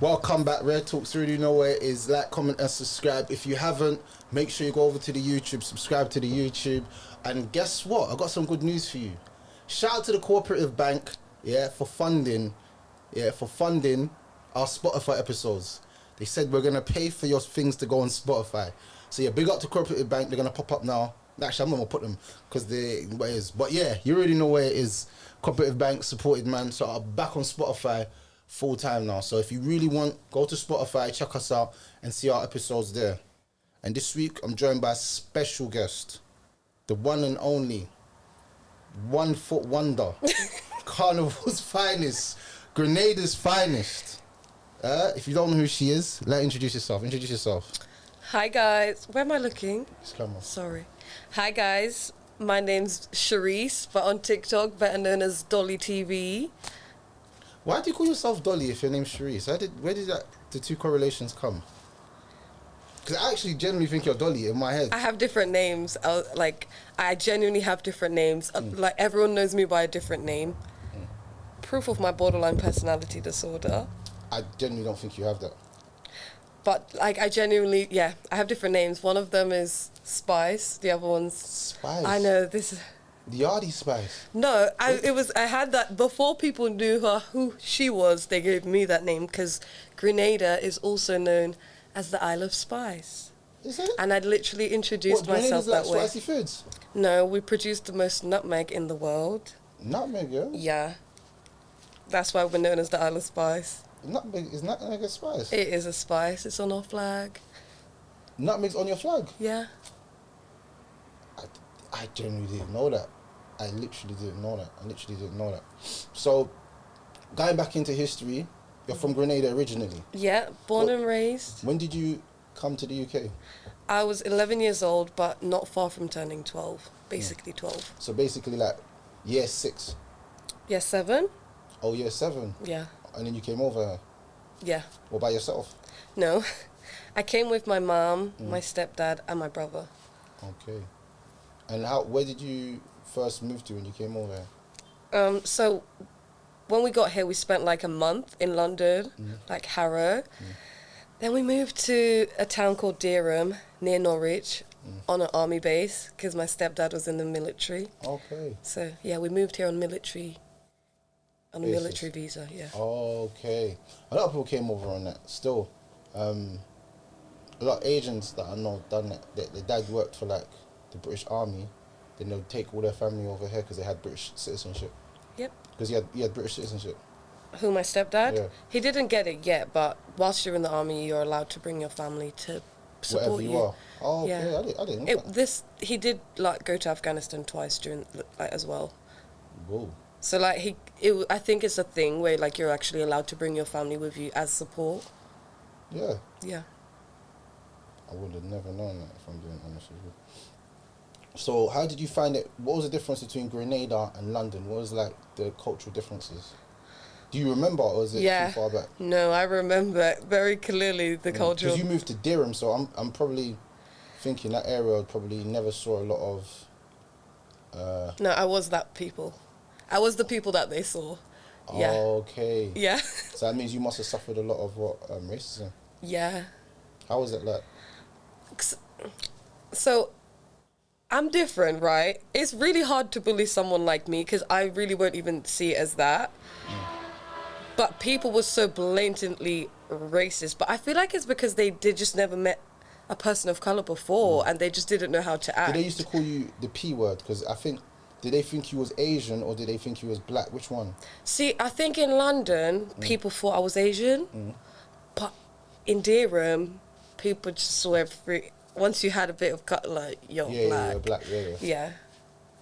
Welcome back, Rare Talks. Really know where it is. Like, comment, and subscribe. If you haven't, make sure you go over to the YouTube, subscribe to the YouTube. And guess what? I got some good news for you. Shout out to the Cooperative Bank, for funding our Spotify episodes. They said we're gonna pay for your things to go on Spotify. So big up to Cooperative Bank. They're gonna pop up now. Actually, I'm not gonna put them because what it is. But yeah, you already know where it is. Cooperative Bank supported, man. So I'm back on Spotify full time now. So if you really want, go to Spotify, check us out, and see our episodes there. And this week, I'm joined by a special guest, the one and only 1 foot wonder, Carnival's finest, Grenada's finest. If you don't know who she is, introduce yourself. Introduce yourself. Hi guys. Where am I looking? Just come on. Sorry. Hi guys. My name's Sharice, but on TikTok, better known as Dolly TV. Why do you call yourself Dolly if your name's Sharice? Where did the two correlations come? Because I actually genuinely think you're Dolly in my head. I have different names. I genuinely have different names. Like, everyone knows me by a different name. Proof of my borderline personality disorder. I genuinely don't think you have that. But, like, I genuinely, I have different names. One of them is Spice. The other one's... Spice? I know, this is... The Yardie Spice? No, I had that before people knew who she was. They gave me that name because Grenada is also known as the Isle of Spice. Is it? And I'd literally introduced myself that way. Spicy foods? No, we produce the most nutmeg in the world. Nutmeg, yeah? Yeah. That's why we're known as the Isle of Spice. Is nutmeg a spice? It is a spice. It's on our flag. Nutmeg's on your flag? Yeah. I genuinely didn't know that. I literally didn't know that. So, going back into history, you're from Grenada originally? Yeah, born and raised. When did you come to the UK? I was 11 years old, but not far from turning 12. Basically 12. So basically like year 6? Year 7. Oh, year 7? Yeah. And then you came over here? Yeah. Or by yourself? No. I came with my mom, my stepdad, and my brother. Okay. And where did you first move to when you came over here? So when we got here, we spent like a month in London, like Harrow. Then we moved to a town called Dereham, near Norwich, on an army base, because my stepdad was in the military. Okay. So, yeah, we moved here on a military visa, yeah. Okay. A lot of people came over on that. Still, a lot of Asians that I know done that. Their dad worked for like the British Army, then they'll take all their family over here because they had British citizenship. Yep. Because he had British citizenship. Who, my stepdad? Yeah. He didn't get it yet, but whilst you're in the army, you're allowed to bring your family to support whatever you are. Oh, okay. Yeah. I didn't know that. He did like go to Afghanistan twice during as well. Whoa. So like I think it's a thing where like you're actually allowed to bring your family with you as support. Yeah. Yeah. I would have never known that if I'm being honest with you. So how did you find it? What was the difference between Grenada and London? What was like the cultural differences? Do you remember, or is it too far back? No, I remember very clearly the culture. Because you moved to Dereham, so I'm probably thinking that area probably never saw a lot of... No, I was that people. I was the people that they saw. Yeah. Okay. Yeah. So that means you must have suffered a lot of racism. Yeah. How was it like? So, I'm different, right? It's really hard to bully someone like me because I really won't even see it as that. But people were so blatantly racist. But I feel like it's because they just never met a person of colour before and they just didn't know how to act. Did they used to call you the P word? Because I think, did they think you was Asian or did they think you was black? Which one? See, I think in London, people thought I was Asian. But in Dereham, people just saw every... Once you had a bit of colour, you're black. Yeah, you're black, yeah.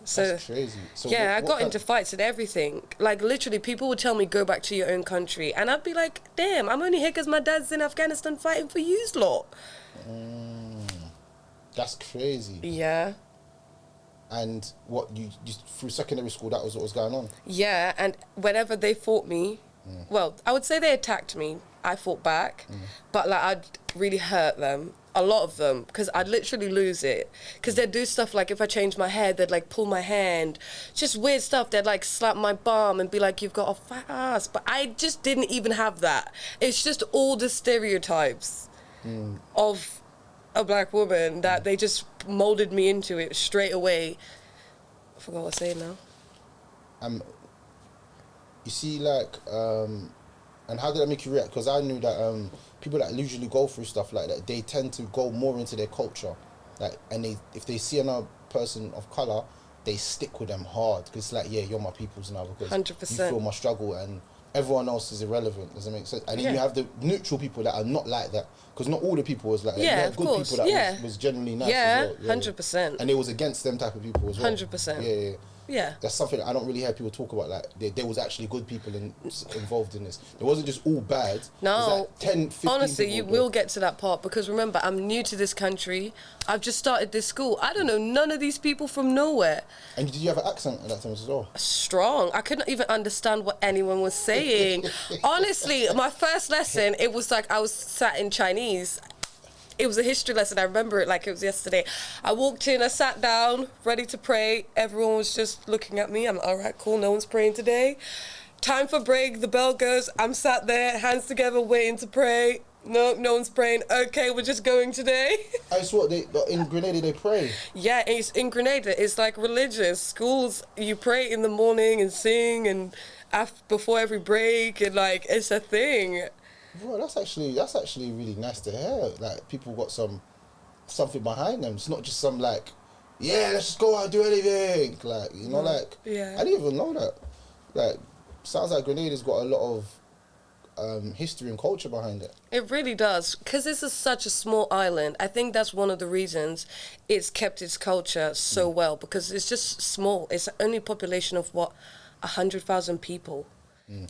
So, that's crazy. So yeah, I got into fights and everything. Like, literally, people would tell me, go back to your own country. And I'd be like, damn, I'm only here because my dad's in Afghanistan fighting for yous lot. That's crazy. Yeah. And what, you through secondary school, that was what was going on? Yeah, and whenever they fought me, well, I would say they attacked me. I fought back. But, like, I'd really hurt them. A lot of them, because I'd literally lose it. Because they'd do stuff like, if I change my hair, they'd like pull my hand. Just weird stuff. They'd like slap my bum and be like, you've got a fat ass. But I just didn't even have that. It's just all the stereotypes of a black woman that they just molded me into it straight away. I forgot what I was saying now. You see, like, and how did that make you react? Because I knew that people that usually go through stuff like that, they tend to go more into their culture, like, and if they see another person of color, they stick with them hard because it's like, yeah, you're my peoples now because 100%. you feel my struggle and everyone else is irrelevant. Does it make sense? And then you have the neutral people that are not like that because not all the people was like that. Yeah, you had of good course. people that was genuinely nice as well. 100%. And it was against them type of people as well. 100%. Yeah. That's something I don't really hear people talk about. Like there was actually good people involved in this. It wasn't just all bad. No. Like 10, 15 honestly, people you will get to that part because remember, I'm new to this country. I've just started this school. I don't know none of these people from nowhere. And did you have an accent at that time as well? Strong. I couldn't even understand what anyone was saying. Honestly, my first lesson, it was like I was sat in Chinese. It was a history lesson. I remember it like it was yesterday. I walked in, I sat down, ready to pray. Everyone was just looking at me. I'm like, all right, cool, no one's praying today. Time for break, the bell goes. I'm sat there, hands together, waiting to pray. No one's praying. Okay, we're just going today. I saw in Grenada they pray. Yeah, in Grenada, it's like religious. Schools, you pray in the morning and sing and before every break and like, it's a thing. Bro, that's actually really nice to hear. Like people got something behind them. It's not just some like, yeah, let's just go out and do anything. Like, you know, like yeah. I didn't even know that. Like, sounds like Grenada's got a lot of history and culture behind it. It really does, because this is such a small island. I think that's one of the reasons it's kept its culture so well, because it's just small. It's only a population of 100,000 people.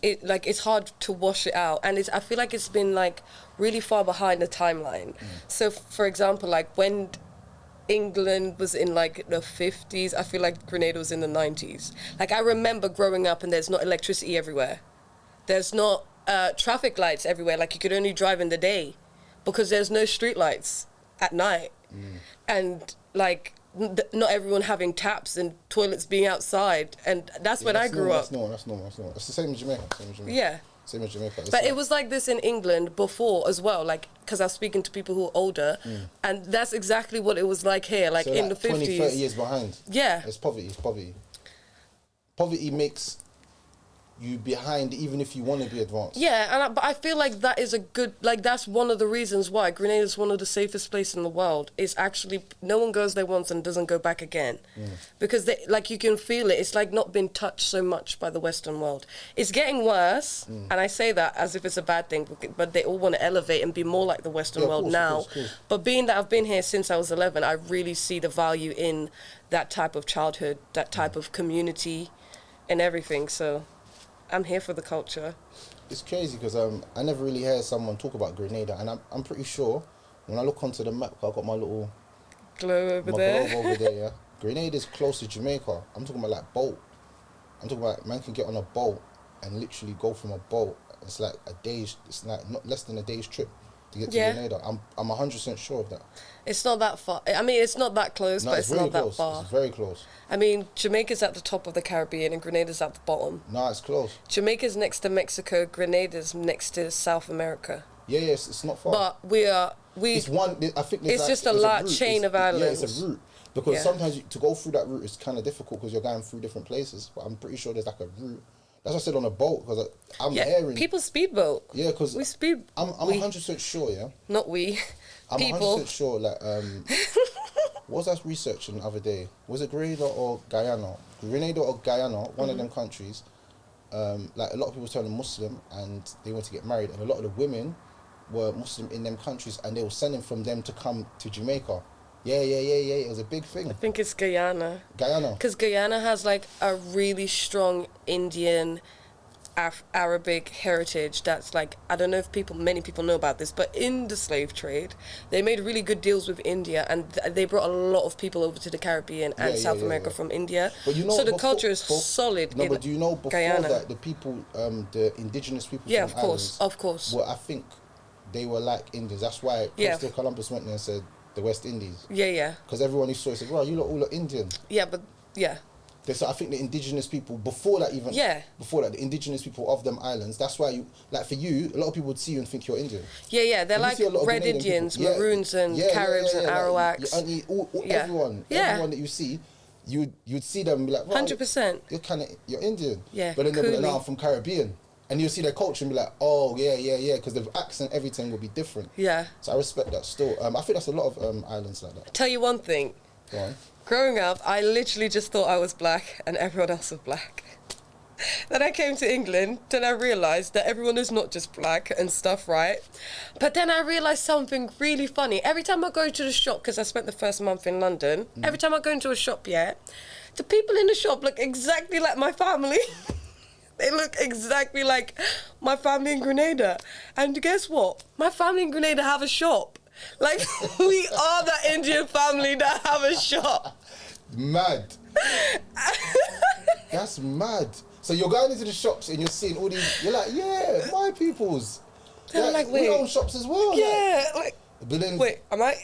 It's hard to wash it out, and I feel like it's been like really far behind the timeline. So for example, like when England was in like the 50s, I feel like Grenada was in the 90s. Like I remember growing up and there's not electricity everywhere. There's not traffic lights everywhere. Like you could only drive in the day because there's no street lights at night. And like not everyone having taps and toilets being outside, and that's when I grew up. That's normal. It's the same in Jamaica. Yeah. Same as Jamaica. But it was like this in England before as well, like, because I was speaking to people who are older, and that's exactly what it was like here, like so in like the 50s. 20, 30 years behind. Yeah. It's poverty. Poverty makes you behind even if you want to be advanced. Yeah, but I feel like that is that's one of the reasons why Grenada is one of the safest places in the world. It's actually, no one goes there once and doesn't go back again. Because you can feel it. It's like not been touched so much by the Western world. It's getting worse, and I say that as if it's a bad thing, but they all want to elevate and be more like the Western world now. Of course. But being that I've been here since I was 11, I really see the value in that type of childhood, that type of community and everything, so I'm here for the culture. It's crazy because I never really heard someone talk about Grenada, and I'm pretty sure when I look onto the map, I've got my little globe over there. Yeah, Grenada's close to Jamaica. I'm talking about like boat. I'm talking about man can get on a boat and literally go from a boat. It's like it's like not less than a day's trip to get to Grenada. I'm 100% sure of that. It's not that far. I mean, it's not that close, but it's not that far. It's very close. I mean, Jamaica's at the top of the Caribbean and Grenada's at the bottom. No, it's close. Jamaica's next to Mexico, Grenada's next to South America. Yeah, it's not far. But it's one. I think it's just a large chain of islands. Yeah, it's a route. Because sometimes to go through that route is kind of difficult because you're going through different places. But I'm pretty sure there's like a route. That's what I said on a boat because I'm hearing people speedboat. Yeah, because we speed. I'm 100% sure. Yeah, not we. I'm people. 100% sure. Like what was I researching the other day? Was it Grenada or Guyana? One of them countries. Like a lot of people turning Muslim and they want to get married, and a lot of the women were Muslim in them countries, and they were sending from them to come to Jamaica. Yeah. It was a big thing. I think it's Guyana. Guyana. Because Guyana has like a really strong Indian, Arabic heritage. That's like, I don't know if many people know about this, but in the slave trade, they made really good deals with India, and they brought a lot of people over to the Caribbean and South America from India. But you know, so the culture is solid. No, but do you know before Guyana. that the people, the indigenous people? Yeah, from of course. Well, I think they were like Indians. That's why Christopher Columbus went there and said the West Indies. Yeah. Because everyone who saw it said, "Well, you lot all look Indian." Yeah, but yeah. So I think the indigenous people before that, the indigenous people of them islands. That's why you like for you, a lot of people would see you and think you're Indian. Yeah. They're like Red Indians, Maroons, and Caribs and Arawaks. Everyone that you see. You'd see them and be like, 100%. You're Indian. Yeah. But then they'll be like, no, I'm from Caribbean. And you'll see their culture and be like, oh, yeah, because the accent, everything will be different. Yeah. So I respect that still. I think that's a lot of islands like that. I'll tell you one thing. Go on. Growing up, I literally just thought I was black and everyone else was black. Then I came to England, then I realised that everyone is not just black and stuff, right? But then I realised something really funny. Every time I go to the shop, because I spent the first month in London, every time I go into a shop, the people in the shop look exactly like my family. They look exactly like my family in Grenada. And guess what? My family in Grenada have a shop. Like, we are that Indian family that have a shop. Mad. That's mad. So you're going into the shops and you're seeing all these, you're like, yeah, my peoples. They're like, wait. We own shops as well. Yeah, like but then, wait, am I?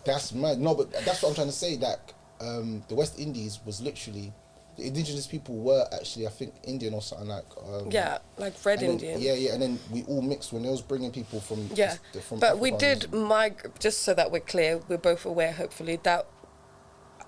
That's mad. No, but that's what I'm trying to say, that the West Indies was literally, the indigenous people were actually, I think, Indian or something like. Like Red Indian. Yeah, and then we all mixed when they was bringing people from. Yeah, from but Africa. we did just so that we're clear, we're both aware, hopefully, that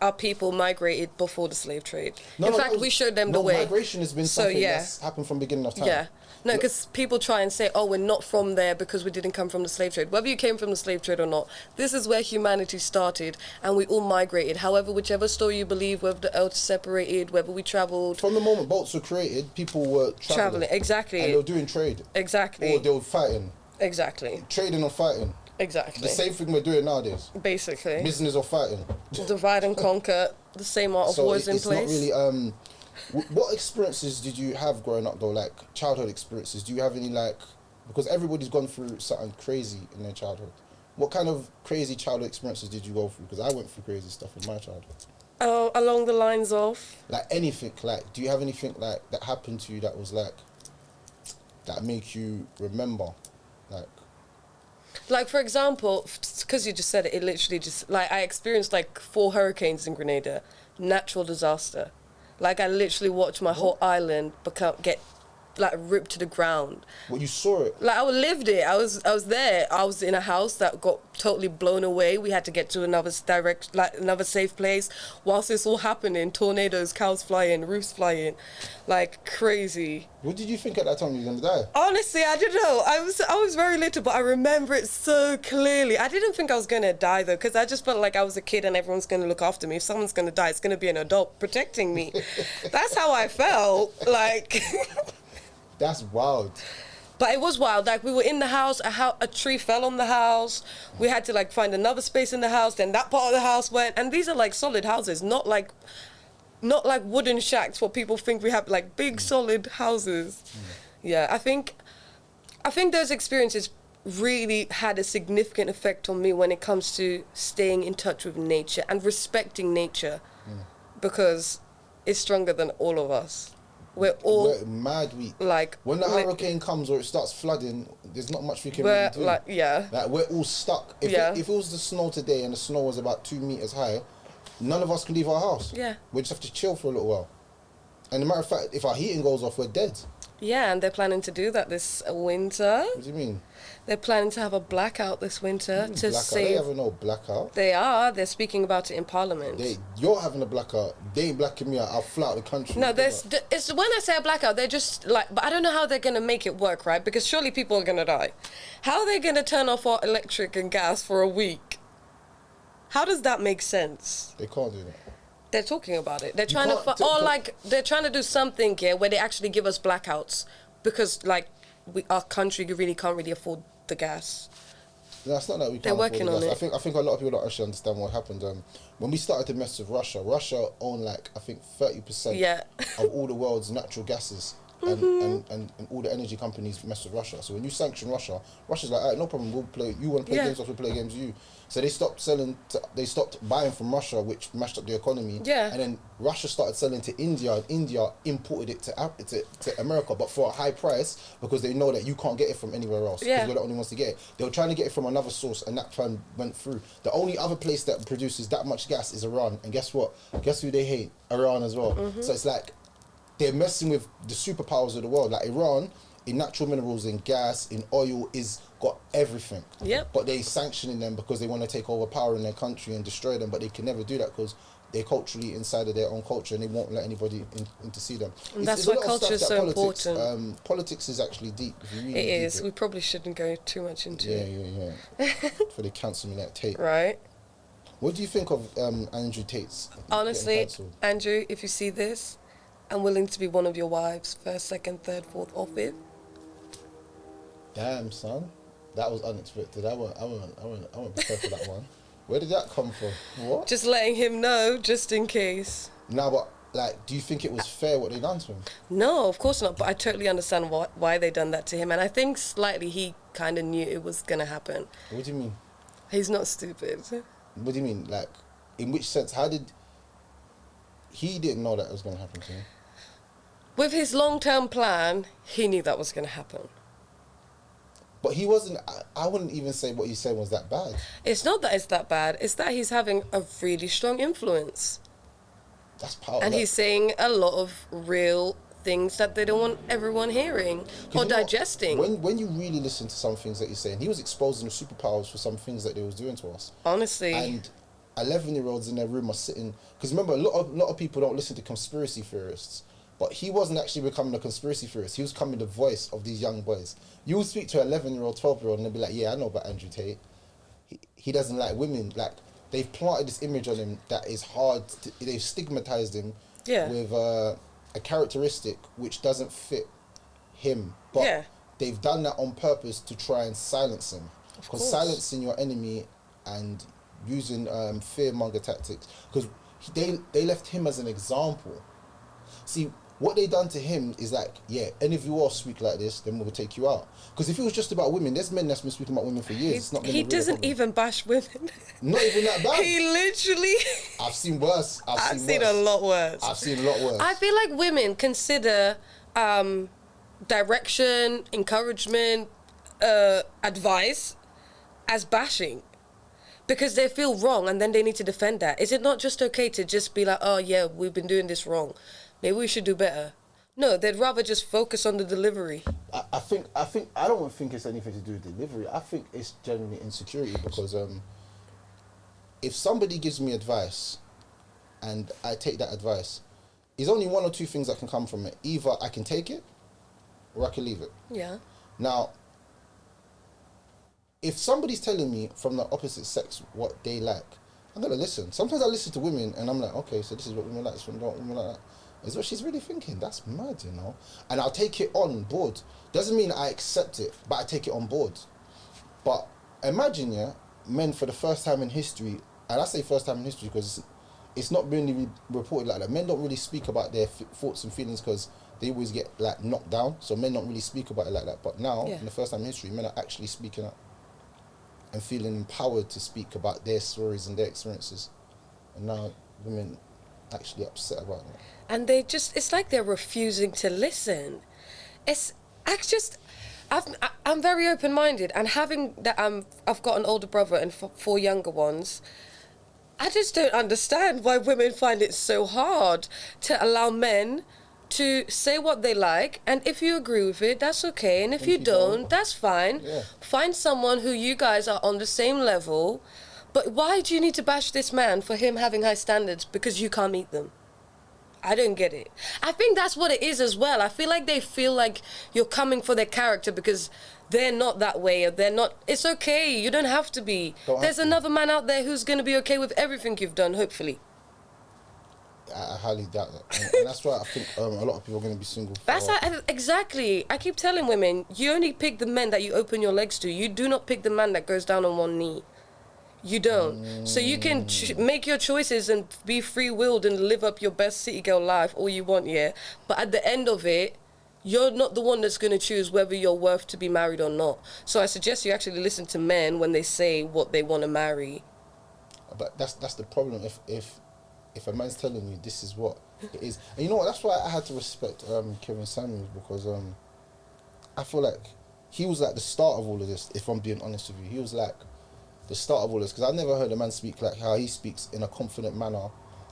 our people migrated before the slave trade. In fact, we showed them the way. Migration has been something that's happened from beginning of time. Yeah. No, because people try and say, oh, we're not from there because we didn't come from the slave trade. Whether you came from the slave trade or not, this is where humanity started and we all migrated. However, whichever story you believe, whether the earth separated, whether we travelled. From the moment boats were created, people were travelling. Exactly. And they were doing trade. Exactly. Or they were fighting. Exactly. Trading or fighting. Exactly. The same thing we're doing nowadays. Basically. Business or fighting. Divide and conquer, the same art of wars in place. So it's not really... what experiences did you have growing up though, like childhood experiences? Do you have any like, because everybody's gone through something crazy in their childhood. What kind of crazy childhood experiences did you go through? Because I went through crazy stuff in my childhood. Along the lines of? Like anything, like, do you have anything like that happened to you that was like, that make you remember? Like, for example, because you just said it, it literally just, like, I experienced like 4 hurricanes in Grenada, natural disaster. Like, I literally watched my whole island get, like, ripped to the ground. Well, you saw it? Like, I lived it. I was there. I was in a house that got totally blown away. We had to get to another safe place. Whilst this all happening, tornadoes, cows flying, roofs flying, like, crazy. What did you think at that time you were going to die? Honestly, I don't know. I was very little, but I remember it so clearly. I didn't think I was going to die, though, because I just felt like I was a kid and everyone's going to look after me. If someone's going to die, it's going to be an adult protecting me. That's how I felt. Like... That's wild. But it was wild. Like, we were in the house, a tree fell on the house. We had to, like, find another space in the house. Then that part of the house went. And these are, like, solid houses, not like wooden shacks, what people think we have, like, big, solid houses. Yeah, I think those experiences really had a significant effect on me when it comes to staying in touch with nature and respecting nature, because it's stronger than all of us. We're mad weak. Like, when the hurricane comes or it starts flooding, there's not much we can really do. Like, we're all stuck. If it was the snow today and the snow was about 2 meters high, none of us can leave our house. Yeah. We just have to chill for a little while. And as a matter of fact, if our heating goes off, we're dead. Yeah, and they're planning to do that this winter. What do you mean? They're planning to have a blackout this winter to save... They have no blackout. They are. They're speaking about it in Parliament. You're having a blackout. They ain't blacking me out. I'll fly out the country. No, it's when I say a blackout, they're just like... But I don't know how they're going to make it work, right? Because surely people are going to die. How are they going to turn off our electric and gas for a week? How does that make sense? They can't do that. They're talking about it. They're trying to... they're trying to do something here where they actually give us blackouts. Because, like, our country really can't really afford the gas. No, it's not that we can't. They're working on it. I think a lot of people don't actually understand what happened. When we started to mess with Russia owned, like, I think 30% of all the world's natural gases. and all the energy companies mess with Russia. So when you sanction Russia, Russia's like, all right, no problem, we'll play. You want to play games, we'll play games with you. So they stopped they stopped buying from Russia, which mashed up the economy. Yeah. And then Russia started selling to India, and India imported it to America, but for a high price because they know that you can't get it from anywhere else. Yeah. Because we're the only ones to get it. They were trying to get it from another source, and that plan went through. The only other place that produces that much gas is Iran, and guess what? Guess who they hate? Iran as well. So it's like they're messing with the superpowers of the world. Like Iran, in natural minerals, in gas, in oil, is got everything. Yep. But they sanctioning them because they want to take over power in their country and destroy them. But they can never do that because they're culturally inside of their own culture and they won't let anybody in to see them. And that's why culture is so important. Politics is actually deep. If you really it is. We probably shouldn't go too much into it. Yeah. For they cancel me that Tate. Right. What do you think of Andrew Tate's? Honestly, Andrew, if you see this, I'm willing to be one of your wives, first, second, third, fourth, or fifth. Damn, son, that was unexpected. I wasn't prepared for that one. Where did that come from? What? Just letting him know, just in case. No, but like, do you think it was fair what they done to him? No, of course not. But I totally understand why they done that to him, and I think slightly he kind of knew it was gonna happen. What do you mean? He's not stupid. What do you mean? Like, in which sense? How did he didn't know that it was gonna happen to him? With his long-term plan, he knew that was gonna happen. But he wasn't. I wouldn't even say what he said was that bad. It's not that it's that bad. It's that he's having a really strong influence. That's powerful. And he's saying a lot of real things that they don't want everyone hearing or digesting. When you really listen to some things that he's saying, he was exposing the superpowers for some things that they was doing to us. Honestly. And 11-year-olds in their room are sitting. Because remember, a lot of people don't listen to conspiracy theorists. But he wasn't actually becoming a conspiracy theorist. He was becoming the voice of these young boys. You would speak to an 11-year-old, 12-year-old, and they'd be like, yeah, I know about Andrew Tate. He doesn't like women. Like, they've planted this image on him that is hard. They've stigmatized him with a characteristic which doesn't fit him. But they've done that on purpose to try and silence him. Because silencing your enemy and using fearmonger tactics. Because they left him as an example. See, what they done to him is like, yeah, any of you all speak like this, then we'll take you out. Because if it was just about women, there's men that's been speaking about women for years. He doesn't even bash women. Not even that bad. He literally... I've seen worse. I've seen a lot worse. I've seen a lot worse. I feel like women consider direction, encouragement, advice as bashing. Because they feel wrong and then they need to defend that. Is it not just okay to just be like, oh yeah, we've been doing this wrong. Maybe we should do better. No, they'd rather just focus on the delivery. I don't think it's anything to do with delivery. I think it's genuinely insecurity because if somebody gives me advice and I take that advice, there's only one or two things that can come from it. Either I can take it or I can leave it. Yeah. Now, if somebody's telling me from the opposite sex what they like, I'm going to listen. Sometimes I listen to women and I'm like, okay, so this is what women like, this is what women like. Is what she's really thinking. That's mad, you know. And I'll take it on board. Doesn't mean I accept it, but I take it on board. But imagine, men for the first time in history, and I say first time in history because it's not really reported like that. Men don't really speak about their thoughts and feelings because they always get like knocked down. So men don't really speak about it like that. But now, in the first time in history, men are actually speaking up and feeling empowered to speak about their stories and their experiences. And now women actually upset about it. And it's like they're refusing to listen. I'm very open-minded, and having that I've got an older brother and 4 younger ones, I just don't understand why women find it so hard to allow men to say what they like, and if you agree with it, that's okay, and if you don't, that's fine. Yeah. Find someone who you guys are on the same level, but why do you need to bash this man for him having high standards because you can't meet them? I don't get it. I think that's what it is as well. I feel like they feel like you're coming for their character because they're not that way or they're not. It's okay. You don't have to be. There's another man out there who's going to be okay with everything you've done, hopefully. I highly doubt that. And that's why I think a lot of people are going to be single. Exactly. I keep telling women, you only pick the men that you open your legs to. You do not pick the man that goes down on one knee. You don't. So you can make your choices and be free-willed and live up your best city girl life all you want, yeah? But at the end of it, You're not the one that's going to choose whether you're worth to be married or not. So I suggest you actually listen to men when they say what they want to marry. But that's the problem. If a man's telling you this is what it is, and you know what, that's why I had to respect Kevin Samuels, because I feel like he was like the start of all of this. If I'm being honest with you, he was like the start of all this, because I've never heard a man speak like how he speaks, in a confident manner,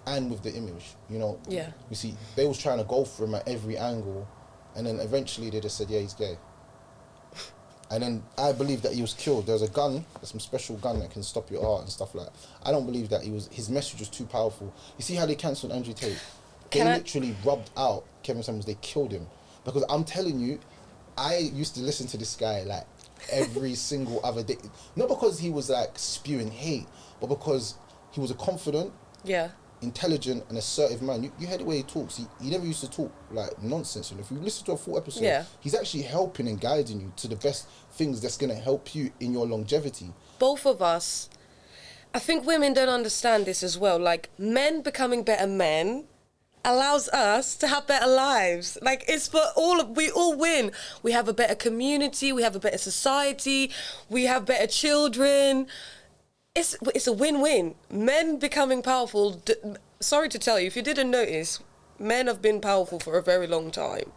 and with the image. You know. Yeah. You see, they was trying to go for him at every angle, and then eventually they just said, yeah, he's gay. And then I believe that he was killed. There's a gun, some special gun that can stop your heart and stuff like that. I don't believe that his message was too powerful. You see how they cancelled Andrew Tate? They literally rubbed out Kevin Samuels. They killed him. Because I'm telling you, I used to listen to this guy like every single other day. Not because he was like spewing hate, but because he was a confident, intelligent and assertive man. You heard the way he talks. He never used to talk like nonsense. And if you listen to a full episode, he's actually helping and guiding you to the best things that's going to help you in your longevity. Both of us, I think women don't understand this as well. Like, men becoming better men allows us to have better lives. Like, it's for we all win. We have a better community, we have a better society, we have better children. It's a win-win. Men becoming powerful, sorry to tell you, if you didn't notice, men have been powerful for a very long time.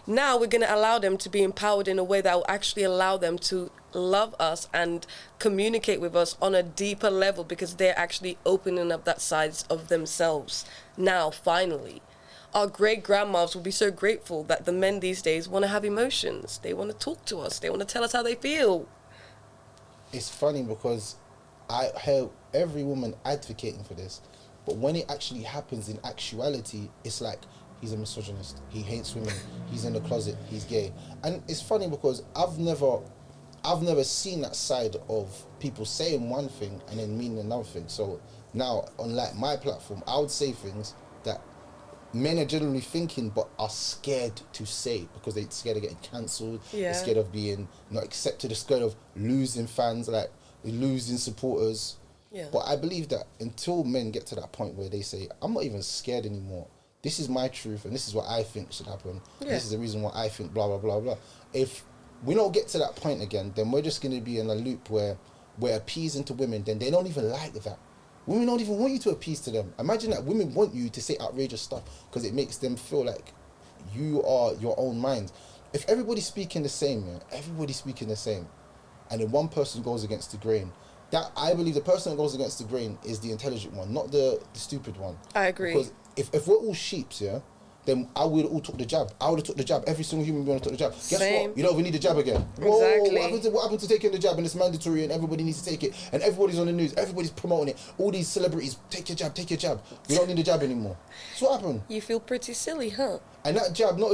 Now we're going to allow them to be empowered in a way that will actually allow them to love us and communicate with us on a deeper level, because they're actually opening up that side of themselves. Now, finally, our great-grandmothers will be so grateful that the men these days want to have emotions. They want to talk to us. They want to tell us how they feel. It's funny because I hear every woman advocating for this, but when it actually happens in actuality, it's like, he's a misogynist, he hates women, he's in the closet, he's gay. And it's funny because I've never seen that side of people saying one thing and then meaning another thing. So now on like my platform, I would say things that men are generally thinking but are scared to say, because they're scared of getting cancelled, they're scared of being not accepted, they're scared of losing fans, like losing supporters. But I believe that until men get to that point where they say, I'm not even scared anymore, this is my truth and this is what I think should happen, this is the reason why I think blah blah blah blah. If we don't get to that point again, then we're just going to be in a loop where we're appeasing to women, then they don't even like that. Women don't even want you to appease to them. Imagine that women want you to say outrageous stuff because it makes them feel like you are your own mind. If everybody's speaking the same, everybody's speaking the same, and then one person goes against the grain, that I believe the person that goes against the grain is the intelligent one, not the stupid one. I agree. Because if we're all sheeps, then I would all took the jab. I would have took the jab. Every single human being would have took the jab. Guess what? You don't even need the jab again. Whoa, Exactly. what happened to taking the jab and it's mandatory and everybody needs to take it and everybody's on the news, everybody's promoting it. All these celebrities, take your jab, take your jab. We don't need the jab anymore. So what happened? You feel pretty silly, huh? And that jab, not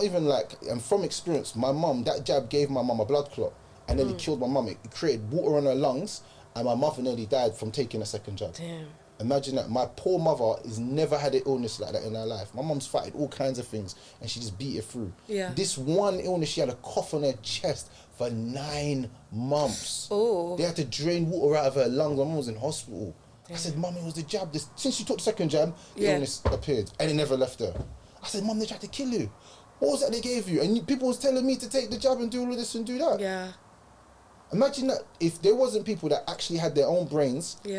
even like, and from experience, my mum, that jab gave my mum a blood clot and then it killed my mum. It created water on her lungs and my mother nearly died from taking a second jab. Damn. Imagine that. My poor mother has never had an illness like that in her life. My mum's fighting all kinds of things and she just beat it through. This one illness, she had a cough on her chest for 9 months. Oh. They had to drain water out of her lungs. My mum was in hospital. Damn. I said, Mum, it was the jab. Since she took the second jab, the illness appeared and it never left her. I said, Mum, they tried to kill you. What was that they gave you? And people was telling me to take the jab and do all of this and do that. Yeah. Imagine that if there wasn't people that actually had their own brains, we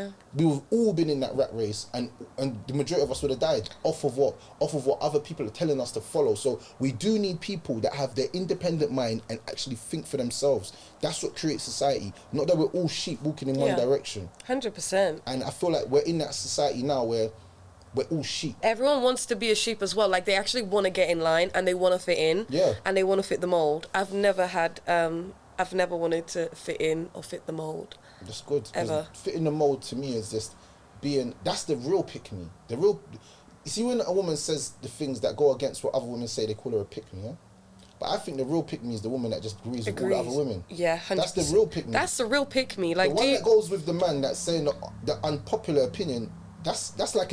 would have all been in that rat race, and the majority of us would have died off of what other people are telling us to follow. So we do need people that have their independent mind and actually think for themselves. That's what creates society. Not that we're all sheep walking in one direction. 100%. And I feel like we're in that society now where we're all sheep. Everyone wants to be a sheep as well. Like, they actually want to get in line and they want to fit in. And they want to fit the mold. I've never wanted to fit in or fit the mold. That's good. Ever. Fitting the mold to me is just that's the real pick-me. You see, when a woman says the things that go against what other women say, they call her a pick-me, But I think the real pick-me is the woman that just agrees with all the other women. Yeah, 100%. That's the real pick-me. That's the real pick-me. Like, the one that goes with the man that's saying the unpopular opinion, that's like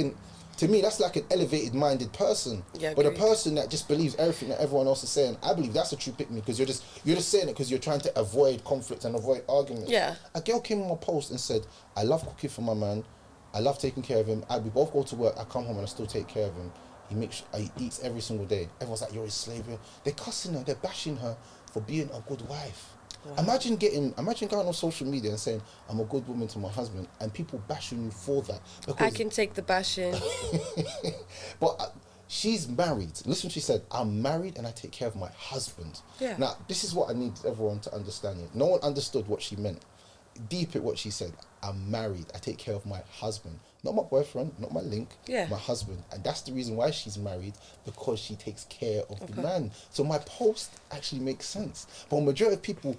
to me, that's like an elevated-minded person. Yeah, but a agreed. person that just believes everything that everyone else is saying, I believe that's a true pick-me, because you're just saying it because you're trying to avoid conflict and avoid arguments. Yeah. A girl came on my post and said, I love cooking for my man, I love taking care of him, we both go to work, I come home and I still take care of him. he eats every single day. Everyone's like, you're his slave. They're cussing her, they're bashing her for being a good wife. Wow. Imagine going on social media and saying, I'm a good woman to my husband, and people bashing you for that. I can take the bashing. But she's married. Listen, she said, I'm married and I take care of my husband. Yeah. Now, this is what I need everyone to understand. No one understood what she meant. Deep at what she said, I'm married, I take care of my husband. Not my boyfriend, not my link, my husband. And that's the reason why she's married, because she takes care of the man. So my post actually makes sense. But a majority of people,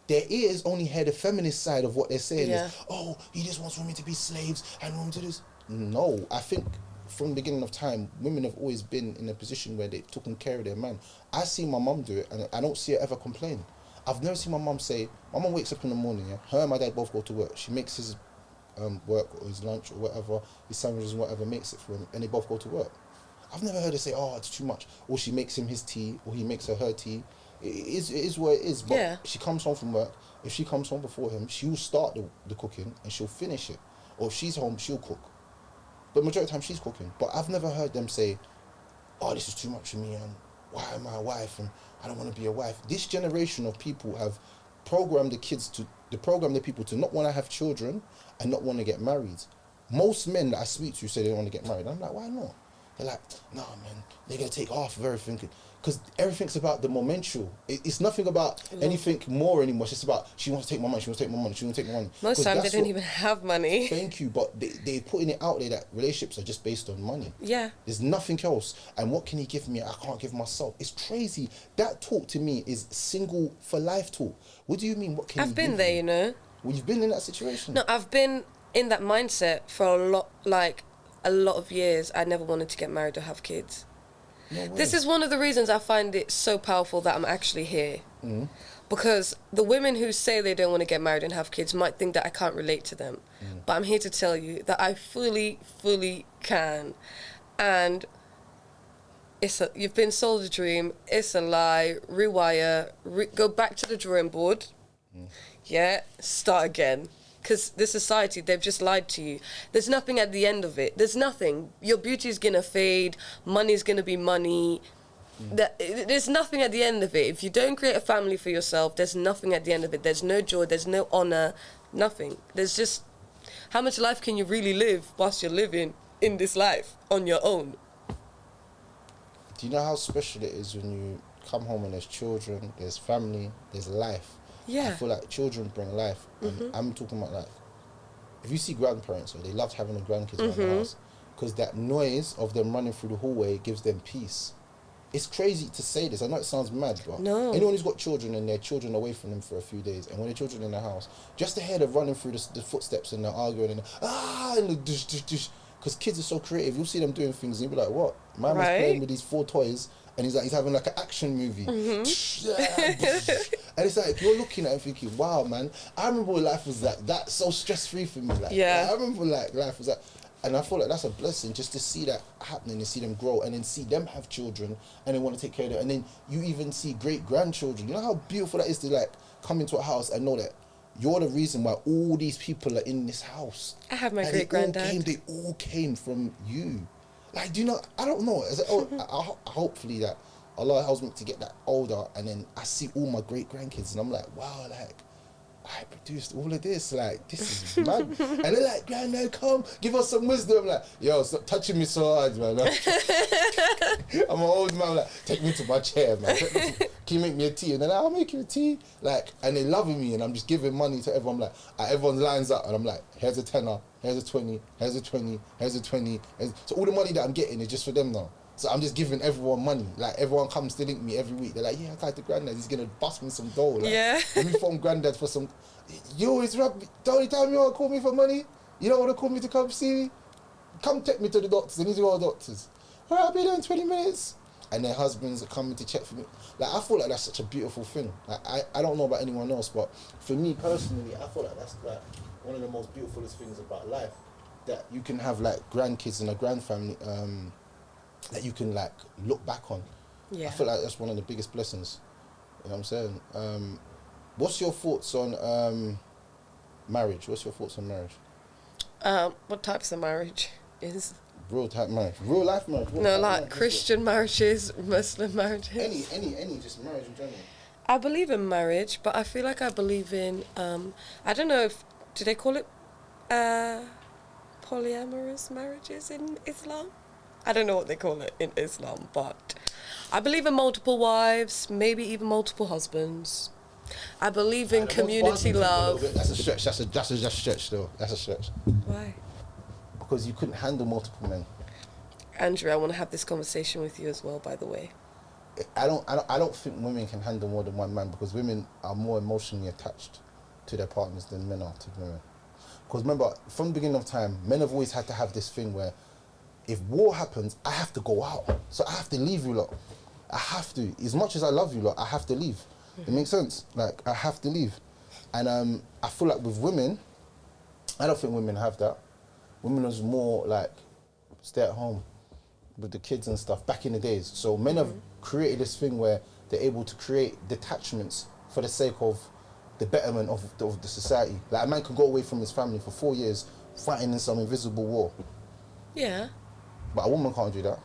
their ears only hear the feminist side of what they're saying is, oh, he just wants women to be slaves and women to do this. No, I think from the beginning of time, women have always been in a position where they've taken care of their man. I see my mum do it and I don't see her ever complain. I've never seen my mum say, my mum wakes up in the morning, her and my dad both go to work. She makes his work or his lunch or whatever, his sandwiches and whatever, makes it for him, and they both go to work. I've never heard her say, oh, it's too much. Or she makes him his tea, or he makes her tea. It is what it is. But she comes home from work. If she comes home before him, she'll start the cooking and she'll finish it. Or if she's home, she'll cook. But majority of the time, she's cooking. But I've never heard them say, oh, this is too much for me, and why am I a wife, and I don't want to be a wife. This generation of people have programmed the people to not want to have children and not want to get married. Most men that I speak to say they want to get married. I'm like, why not? They're like, nah, man, they're going to take half of everything. Because everything's about the momentum. It's nothing about anything more anymore. It's just about, she wants to take my money, she wants to take my money, she wants to take my money. Most times they don't even have money. Thank you, but they're putting it out there that relationships are just based on money. Yeah. There's nothing else. And what can he give me? I can't give myself. It's crazy. That talk to me is single for life talk. What do you mean? What can I've been there, you know. Well, you've been in that situation. No, I've been in that mindset for a lot of years. I never wanted to get married or have kids. No way. This is one of the reasons I find it so powerful that I'm actually here. Mm. Because the women who say they don't want to get married and have kids might think that I can't relate to them. Mm. But I'm here to tell you that I fully can. And you've been sold a dream. It's a lie. Rewire. Go back to the drawing board. Mm. Yeah, start again. Because this society, they've just lied to you. There's nothing at the end of it. There's nothing. Your beauty's going to fade. Money's going to be money. There's nothing at the end of it. If you don't create a family for yourself, there's nothing at the end of it. There's no joy. There's no honor. Nothing. There's just, how much life can you really live whilst you're living in this life on your own? Do you know how special it is when you come home and there's children, there's family, there's life? Yeah. I feel like children bring life. And I'm talking about like, if you see grandparents, they loved having the grandkids around the house, because that noise of them running through the hallway gives them peace. It's crazy to say this. I know it sounds mad, but anyone who's got children and their children away from them for a few days, and when their children in the house, just to hear them running through the footsteps and they're arguing and the dush, dush, dush, because kids are so creative. You'll see them doing things and you'll be like, what? Man was playing with these 4 toys and he's having like an action movie. And it's like, you're looking at it thinking, wow, man, I remember when life was like that, so stress-free for me. Like, I remember like life was like, and I feel like that's a blessing just to see that happening and see them grow and then see them have children and they want to take care of them. And then you even see great-grandchildren. You know how beautiful that is to like come into a house and know that you're the reason why all these people are in this house. I have my great-granddad. They all came from you. Like, do you know, I don't know. Hopefully that Allah helps me to get that older and then I see all my great-grandkids and I'm like, wow, like, I produced all of this, like, this is mad. And they're like, Granddad, come, give us some wisdom. I'm like, yo, stop touching me so hard, man. I'm an old man, like, take me to my chair, man. Can you make me a tea? And then I'll make you a tea. Like, and they're loving me, and I'm just giving money to everyone. I'm like, everyone lines up, and I'm like, here's a tenner, here's a 20, here's a 20, here's a 20. So all the money that I'm getting is just for them now. So I'm just giving everyone money. Like, everyone comes to link me every week. They're like, yeah, I got the Granddad. He's going to bust me some dough. Like, let me phone Granddad for some... You always rub me. The only time you want to call me for money, you don't want to call me to come see me? Come take me to the doctors. I need to go to the doctors. All right, I'll be there in 20 minutes. And their husbands are coming to check for me. Like, I feel like that's such a beautiful thing. Like, I don't know about anyone else, but for me personally, I feel like that's like one of the most beautifulest things about life. That you can have like grandkids and a grandfamily, that you can like look back on. I feel like that's one of the biggest blessings. You know what I'm saying? What's your thoughts on marriage? What's your thoughts on marriage? What types of marriage is? real type marriage, real life marriage. No, like Christian marriages, Muslim marriages. Any, just marriage in general. I believe in marriage, but I feel like I believe in, I don't know if, do they call it polyamorous marriages in Islam? I don't know what they call it in Islam, but I believe in multiple wives, maybe even multiple husbands. I believe in community love. That's a stretch. That's a stretch though. That's a stretch. Why? Because you couldn't handle multiple men. Andrew, I want to have this conversation with you as well, by the way. I don't think women can handle more than one man, because women are more emotionally attached to their partners than men are to women. Because remember, from the beginning of time, men have always had to have this thing where if war happens, I have to go out. So I have to leave you lot. I have to. As much as I love you lot, I have to leave. It makes sense. Like, I have to leave. And I feel like with women, I don't think women have that. Women is more like stay at home with the kids and stuff back in the days. So men have created this thing where they're able to create detachments for the sake of the betterment of the society. Like, a man can go away from his family for 4 years fighting in some invisible war. Yeah. But a woman can't do that.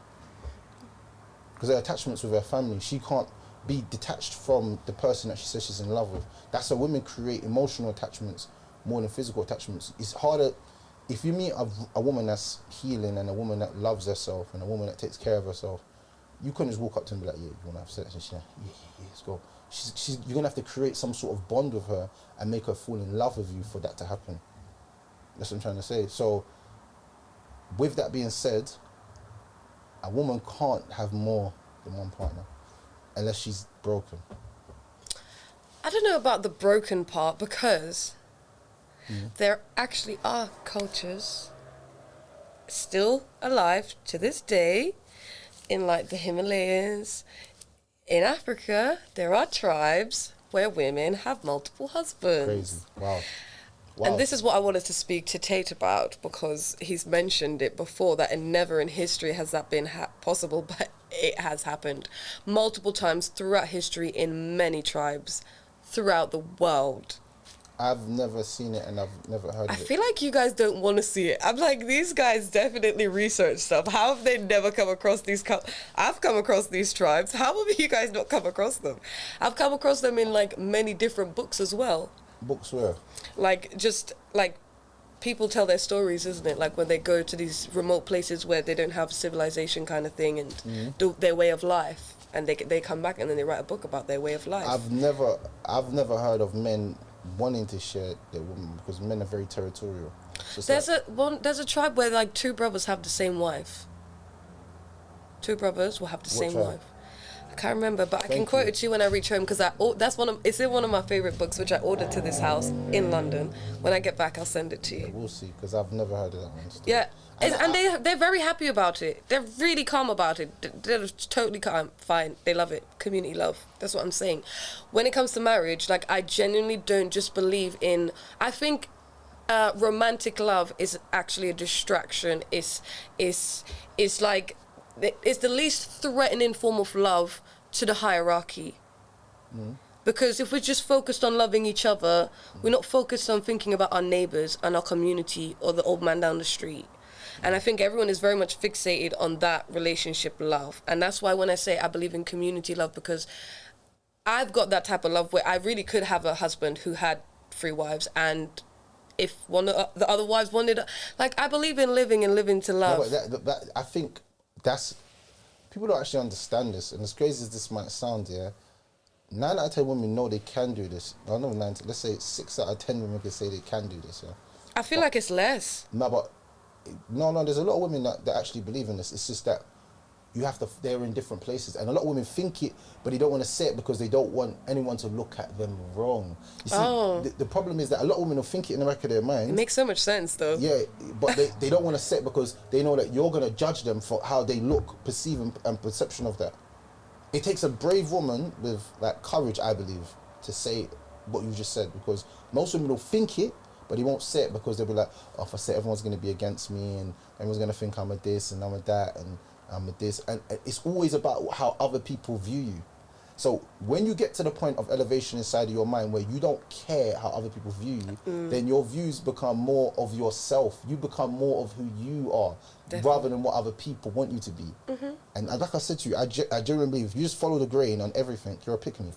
Because her attachments with her family, she can't be detached from the person that she says she's in love with. That's how women create emotional attachments more than physical attachments. It's harder if you meet a woman that's healing and a woman that loves herself and a woman that takes care of herself. You couldn't just walk up to her and be like, yeah, you want to have sex? And she's like, yeah, let's go. You're going to have to create some sort of bond with her and make her fall in love with you for that to happen. That's what I'm trying to say. So, with that being said, a woman can't have more than one partner unless she's broken. I don't know about the broken part, because there actually are cultures still alive to this day in like the Himalayas. In Africa, there are tribes where women have multiple husbands. Crazy. Wow. And this is what I wanted to speak to Tate about, because he's mentioned it before that and never in history has that been possible, but it has happened multiple times throughout history in many tribes throughout the world. I've never seen it and I've never heard of it. I feel like you guys don't want to see it. I'm like, these guys definitely research stuff. How have they never come across these? I've come across these tribes. How have you guys not come across them? I've come across them in like many different books as well. Books where? Like, just like people tell their stories, isn't it? Like when they go to these remote places where they don't have civilization kind of thing and do their way of life, and they come back and then they write a book about their way of life. I've never heard of men wanting to share their woman, because men are very territorial. There's a tribe where like two brothers have the same wife. Two brothers will have the same wife. I can't remember, but I can quote it to you when I reach home, because it's in one of my favorite books, which I ordered to this house in London. When I get back, I'll send it to you. We'll see, because I've never heard of that one. Yeah, and they're very happy about it. They're really calm about it. They're totally calm, fine. They love it. Community love. That's what I'm saying. When it comes to marriage, like, I genuinely don't just believe in. I think romantic love is actually a distraction. It's like it's the least threatening form of love to the hierarchy. Because if we're just focused on loving each other, we're not focused on thinking about our neighbours and our community or the old man down the street. And I think everyone is very much fixated on that relationship love. And that's why when I say I believe in community love, because I've got that type of love where I really could have a husband who had 3 wives, and if one of the other wives wanted, like, I believe in living and living to love. No, but I think that's, people don't actually understand this, and as crazy as this might sound, 9 out of 10 women know they can do this. I know 9, let's say 6 out of 10 women can say they can do this. I feel like it's less. No, there's a lot of women that actually believe in this. It's just that they're in different places, and a lot of women think it, but they don't want to say it because they don't want anyone to look at them wrong. You see, the problem is that a lot of women will think it in the back of their mind. It makes so much sense, though. Yeah, but they don't want to say it because they know that you're going to judge them for how they look, perceive, and perception of that. It takes a brave woman with like courage, I believe, to say what you just said, because most women will think it, but they won't say it because they'll be like, oh, if I say it, everyone's going to be against me, and everyone's going to think I'm a this and I'm a that and I'm a this. And it's always about how other people view you. So when you get to the point of elevation inside of your mind where you don't care how other people view you, then your views become more of yourself. You become more of who you are, rather than what other people want you to be. And like I said to you, I genuinely believe if you just follow the grain on everything, you're a pick-me.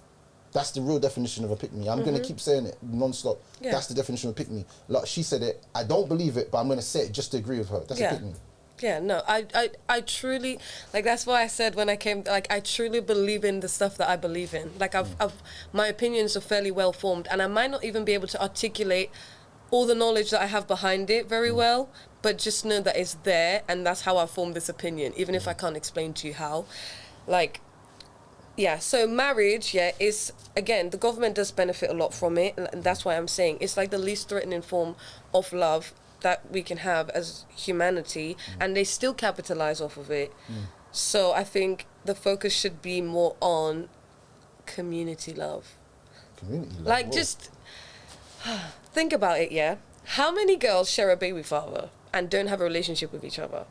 That's the real definition of a pick-me. I'm going to keep saying it non-stop. Yeah. That's the definition of a pick-me. Like she said it, I don't believe it, but I'm going to say it just to agree with her. That's a pick-me. Yeah, no, I truly, like, that's why I said when I came, like, I truly believe in the stuff that I believe in. Like, my opinions are fairly well formed, and I might not even be able to articulate all the knowledge that I have behind it very well, but just know that it's there, and that's how I formed this opinion, even if I can't explain to you how. Like, yeah, so marriage, is, again, the government does benefit a lot from it, and that's why I'm saying it's like the least threatening form of love that we can have as humanity, and they still capitalize off of it. So I think the focus should be more on community love. Community love? Like, just think about it, How many girls share a baby father and don't have a relationship with each other?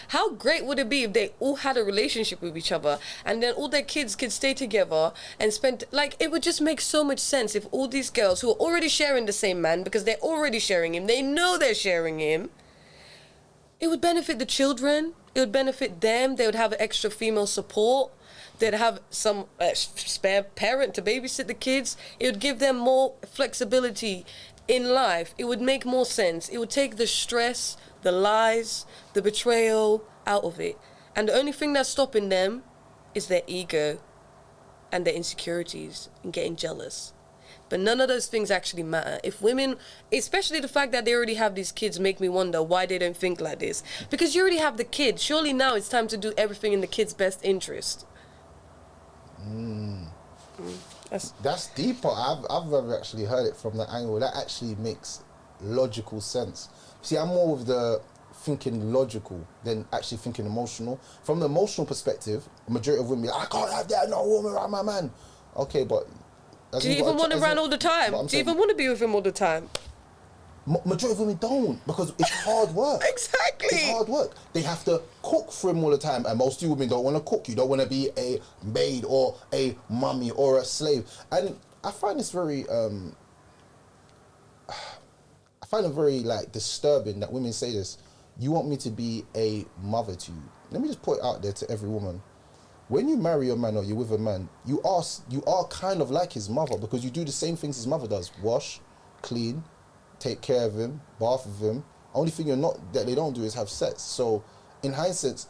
How great would it be if they all had a relationship with each other and then all their kids could stay together and spend, like, it would just make so much sense if all these girls who are already sharing the same man because they're already sharing him, they know they're sharing him, it would benefit the children, it would benefit them, they would have extra female support, they'd have some spare parent to babysit the kids, it would give them more flexibility in life, it would make more sense, it would take the stress, the lies, the betrayal out of it. And the only thing that's stopping them is their ego and their insecurities and getting jealous. But none of those things actually matter. If women, especially the fact that they already have these kids, make me wonder why they don't think like this. Because you already have the kid. Surely now it's time to do everything in the kid's best interest. That's deeper. I've never actually heard it from that angle. That actually makes logical sense. See, I'm more with the thinking logical than actually thinking emotional. From the emotional perspective, a majority of women be like, I can't have that, no woman around my man. Okay, but... Do you even want to run all the time? Do you even want to be with him all the time? Majority of women don't, because it's hard work. Exactly. It's hard work. They have to cook for him all the time, and most of you women don't want to cook. You don't want to be a maid or a mummy or a slave. And I find this very... I find it very, like, disturbing that women say this. You want me to be a mother to you. Let me just put it out there to every woman. When you marry a man or you're with a man, you are kind of like his mother, because you do the same things his mother does. Wash, clean, take care of him, bath with him. Only thing that they don't do is have sex. So, in hindsight,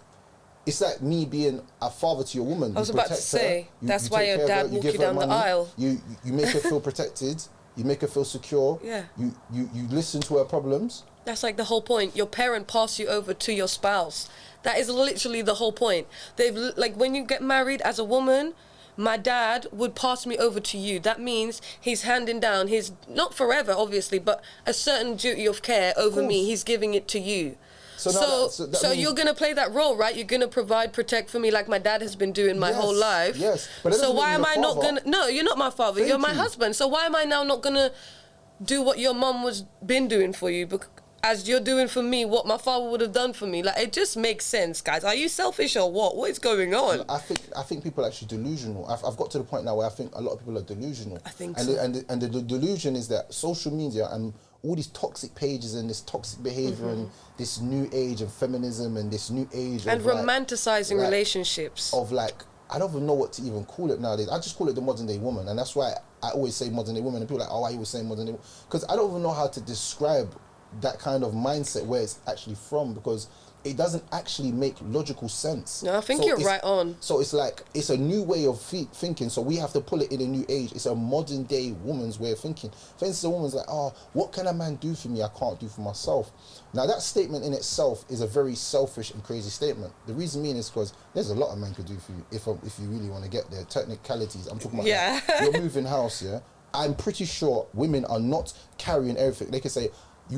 it's like me being a father to your woman. I was about to say, that's why your dad walked you down the aisle. You make her feel protected. You make her feel secure. Yeah. You listen to her problems. That's like the whole point. Your parent passed you over to your spouse. That is literally the whole point. Like, when you get married as a woman, my dad would pass me over to you. That means he's handing down his, not forever, obviously, but a certain duty of care over me. He's giving it to you. So you're going to play that role, right? You're going to provide, protect for me like my dad has been doing my whole life. Yes. But so why am I not going to... No, you're not my father. You're my husband. So why am I now not going to do what your mum was been doing for you? As you're doing for me what my father would have done for me. Like, it just makes sense, guys. Are you selfish or what? What is going on? I think people are actually delusional. I've got to the point now where I think a lot of people are delusional. I think so. And the delusion is that social media and all these toxic pages and this toxic behavior and this new age of feminism and this new age and of romanticizing relationships. Of, like, I don't even know what to even call it nowadays. I just call it the modern day woman, and that's why I always say modern day woman. And people are like, oh, why are you always saying modern day woman? Because I don't even know how to describe that kind of mindset where it's actually from, because it doesn't actually make logical sense. No, I think you're right on. So it's like, it's a new way of thinking, so we have to pull it in a new age. It's a modern day woman's way of thinking. For instance, a woman's like, oh, what can a man do for me I can't do for myself? Now, that statement in itself is a very selfish and crazy statement. The reason being is because there's a lot a man could do for you if you really want to get there. Technicalities, I'm talking about like, you're moving house, yeah? I'm pretty sure women are not carrying everything. They can say,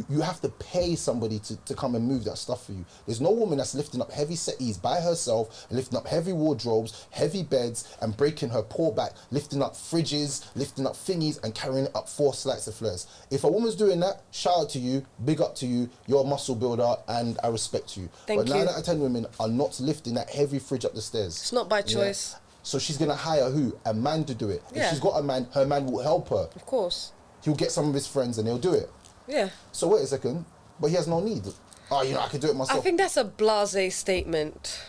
you have to pay somebody to come and move that stuff for you. There's no woman that's lifting up heavy settees by herself and lifting up heavy wardrobes, heavy beds, and breaking her poor back, lifting up fridges, lifting up thingies, and carrying up 4 slices of flares. If a woman's doing that, shout out to you, big up to you, you're a muscle builder, and I respect you. But 9 out of 10 women are not lifting that heavy fridge up the stairs. It's not by choice. So she's gonna hire who? A man to do it. Yeah. If she's got a man, her man will help her. Of course. He'll get some of his friends and he'll do it. Yeah. So wait a second, but he has no need. Oh, I can do it myself. I think that's a blasé statement.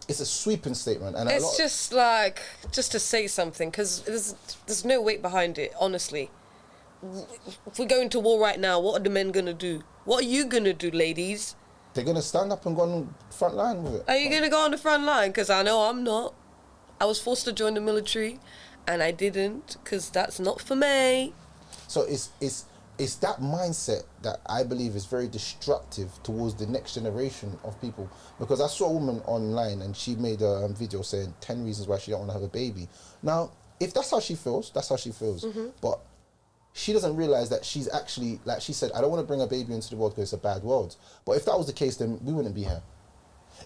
It's a sweeping statement, and It's just like, just to say something, because there's no weight behind it, honestly. If we go into war right now, what are the men going to do? What are you going to do, ladies? They're going to stand up and go on the front line with it. Are you going to go on the front line? Because I know I'm not. I was forced to join the military, and I didn't, because that's not for me. So it's that mindset that I believe is very destructive towards the next generation of people. Because I saw a woman online and she made a video saying 10 reasons why she don't want to have a baby. Now, if that's how she feels, that's how she feels. Mm-hmm. But she doesn't realize that she's actually, like she said, I don't want to bring a baby into the world because it's a bad world. But if that was the case, then we wouldn't be here.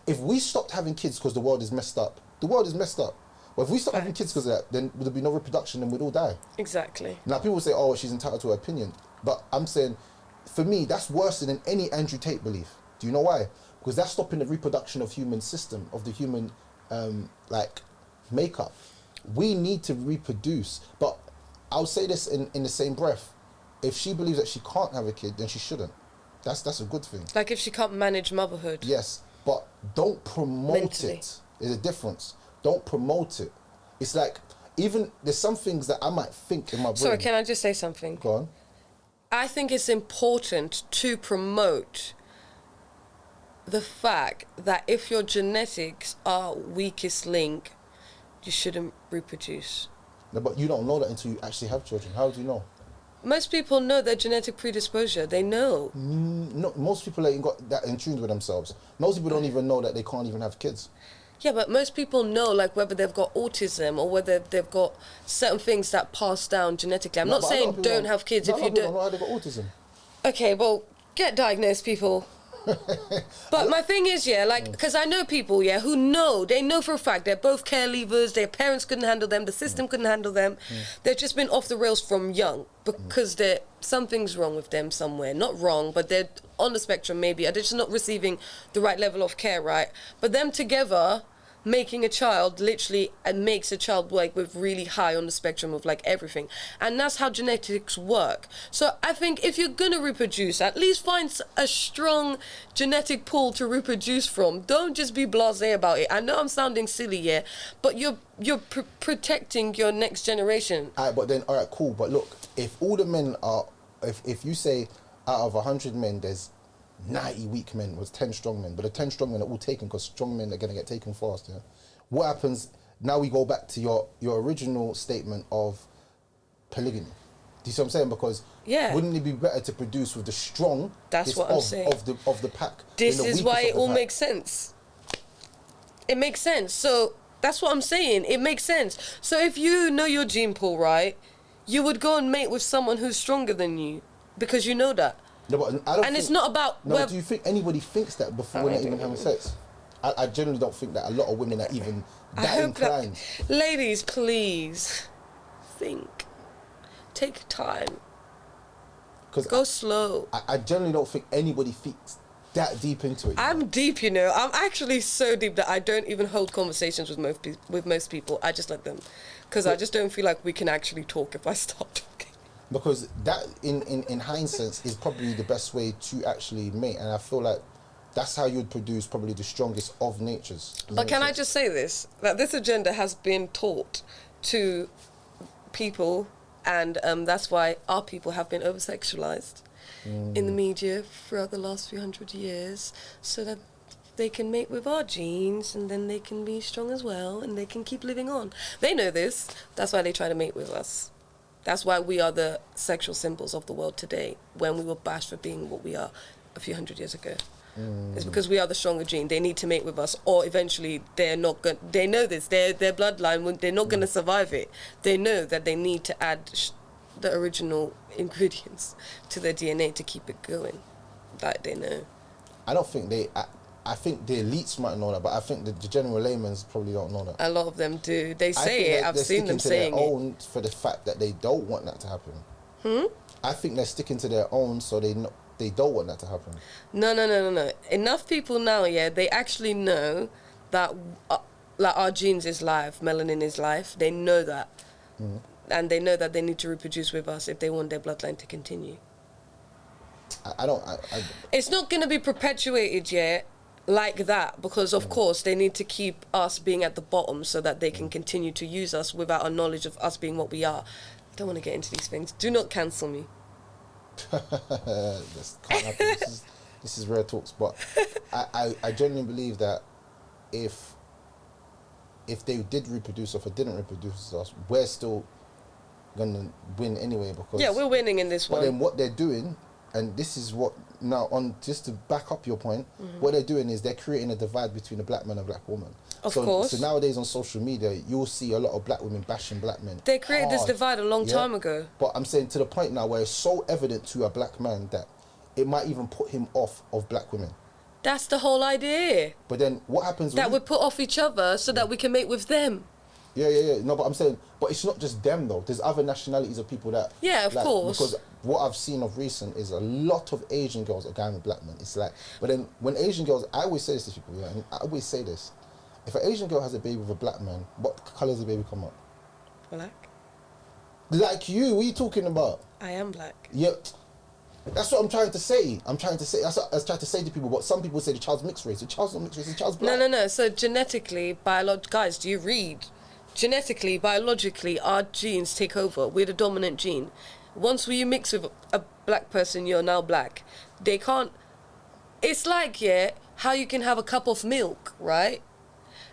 If we stopped having kids because the world is messed up, the world is messed up. But if we stop having kids because of that, then there'd be no reproduction and we'd all die. Exactly. Now, people say, oh, she's entitled to her opinion. But I'm saying, for me, that's worse than any Andrew Tate belief. Do you know why? Because that's stopping the reproduction of human system, of the human, makeup. We need to reproduce. But I'll say this in the same breath. If she believes that she can't have a kid, then she shouldn't. That's a good thing. Like if she can't manage motherhood. Yes, but don't promote Mentally. it. There's a difference. Don't promote it. It's like, even, there's some things that I might think in my brain. Sorry, can I just say something? Go on. I think it's important to promote the fact that if your genetics are weakest link, you shouldn't reproduce. No, but you don't know that until you actually have children. How do you know? Most people know their genetic predisposition. They know. No, most people ain't got that in tune with themselves. Most people don't even know that they can't even have kids. Yeah, but most people know, like, whether they've got autism or whether they've got certain things that pass down genetically. I'm not saying don't have kids if you don't. I don't know how they got autism. Okay, well, get diagnosed, people. But my thing is, yeah, like, because I know people, yeah, who know, they know for a fact they're both care leavers, their parents couldn't handle them, the system couldn't handle them. They've just been off the rails from young because something's wrong with them somewhere. Not wrong, but they're on the spectrum maybe. They're just not receiving the right level of care, right? But them together making a child literally makes a child like with really high on the spectrum of like everything, and that's how genetics work. So I think if you're gonna reproduce, at least find a strong genetic pool to reproduce from. Don't just be blasé about it. I know I'm sounding silly, yeah, but you're protecting your next generation. But then, all right, cool. But look, if all the men are, if you say out of 100 men, there's 90 weak men, was 10 strong men, but the 10 strong men are all taken because strong men are going to get taken fast. Yeah, what happens now? We go back to your original statement of polygamy. Do you see what I'm saying? Because wouldn't it be better to produce with the strong? That's what I'm saying. Of the pack. This is why it all makes sense. It makes sense. So that's what I'm saying. It makes sense. So if you know your gene pool, right, you would go and mate with someone who's stronger than you because you know that. No, but I don't think, it's not about... No, do you think anybody thinks that before when they're even having sex? I generally don't think that a lot of women are even that inclined. Ladies, please, think. Take time. Go slow. I generally don't think anybody thinks that deep into it. I'm deep, you know. I'm actually so deep that I don't even hold conversations with most people. I just let them. Because I just don't feel like we can actually talk if I start talking. Because that, in hindsight, is probably the best way to actually mate. And I feel like that's how you'd produce probably the strongest of natures. But can I just say this? That this agenda has been taught to people, and that's why our people have been over-sexualized in the media throughout the last few hundred years, so that they can mate with our genes, and then they can be strong as well, and they can keep living on. They know this. That's why they try to mate with us. That's why we are the sexual symbols of the world today, when we were bashed for being what we are a few hundred years ago. It's because we are the stronger gene. They need to mate with us, or eventually they're not going. They know this. Their bloodline, they're not going to survive it. They know that they need to add the original ingredients to their DNA to keep it going. That they know. I don't think they. I think the elites might know that, but I think the general laymen's probably don't know that. A lot of them do. They say it. I've seen them saying it. They're sticking to their own for the fact that they don't want that to happen. I think they're sticking to their own, so they don't want that to happen. No. Enough people now, yeah, they actually know that like our genes is life, melanin is life. They know that. And they know that they need to reproduce with us if they want their bloodline to continue. It's not going to be perpetuated yet like that, because of course they need to keep us being at the bottom so that they can continue to use us without a knowledge of us being what we are. I don't want to get into these things. Do not cancel me. This can't happen. This is rare talks, but I genuinely believe that if they did reproduce us or didn't reproduce us, we're still gonna win anyway, because we're winning in this one. But then what they're doing, and this is what now on just to back up your point, what they're doing is they're creating a divide between a black man and a black woman. Of course. So nowadays on social media, you'll see a lot of black women bashing black men. They created this divide a long time ago. But I'm saying to the point now where it's so evident to a black man that it might even put him off of black women. That's the whole idea. But then what happens that we put off each other so that we can mate with them. Yeah. No, but I'm saying, but it's not just them though. There's other nationalities of people that. Yeah, of course. Because what I've seen of recent is a lot of Asian girls are going with black men. It's like, but then when Asian girls, I always say this to people, and I always say this: if an Asian girl has a baby with a black man, what colour does the baby come up? Black. Like you, what are you talking about? I am black. Yeah. That's what I'm trying to say. That's what I was trying to say to people. But some people say the child's mixed race. The child's not mixed race. The child's black. No. So genetically, guys, do you read? Genetically, biologically, our genes take over. We're the dominant gene. Once you mix with a black person, you're now black. They can't. It's like how you can have a cup of milk, right?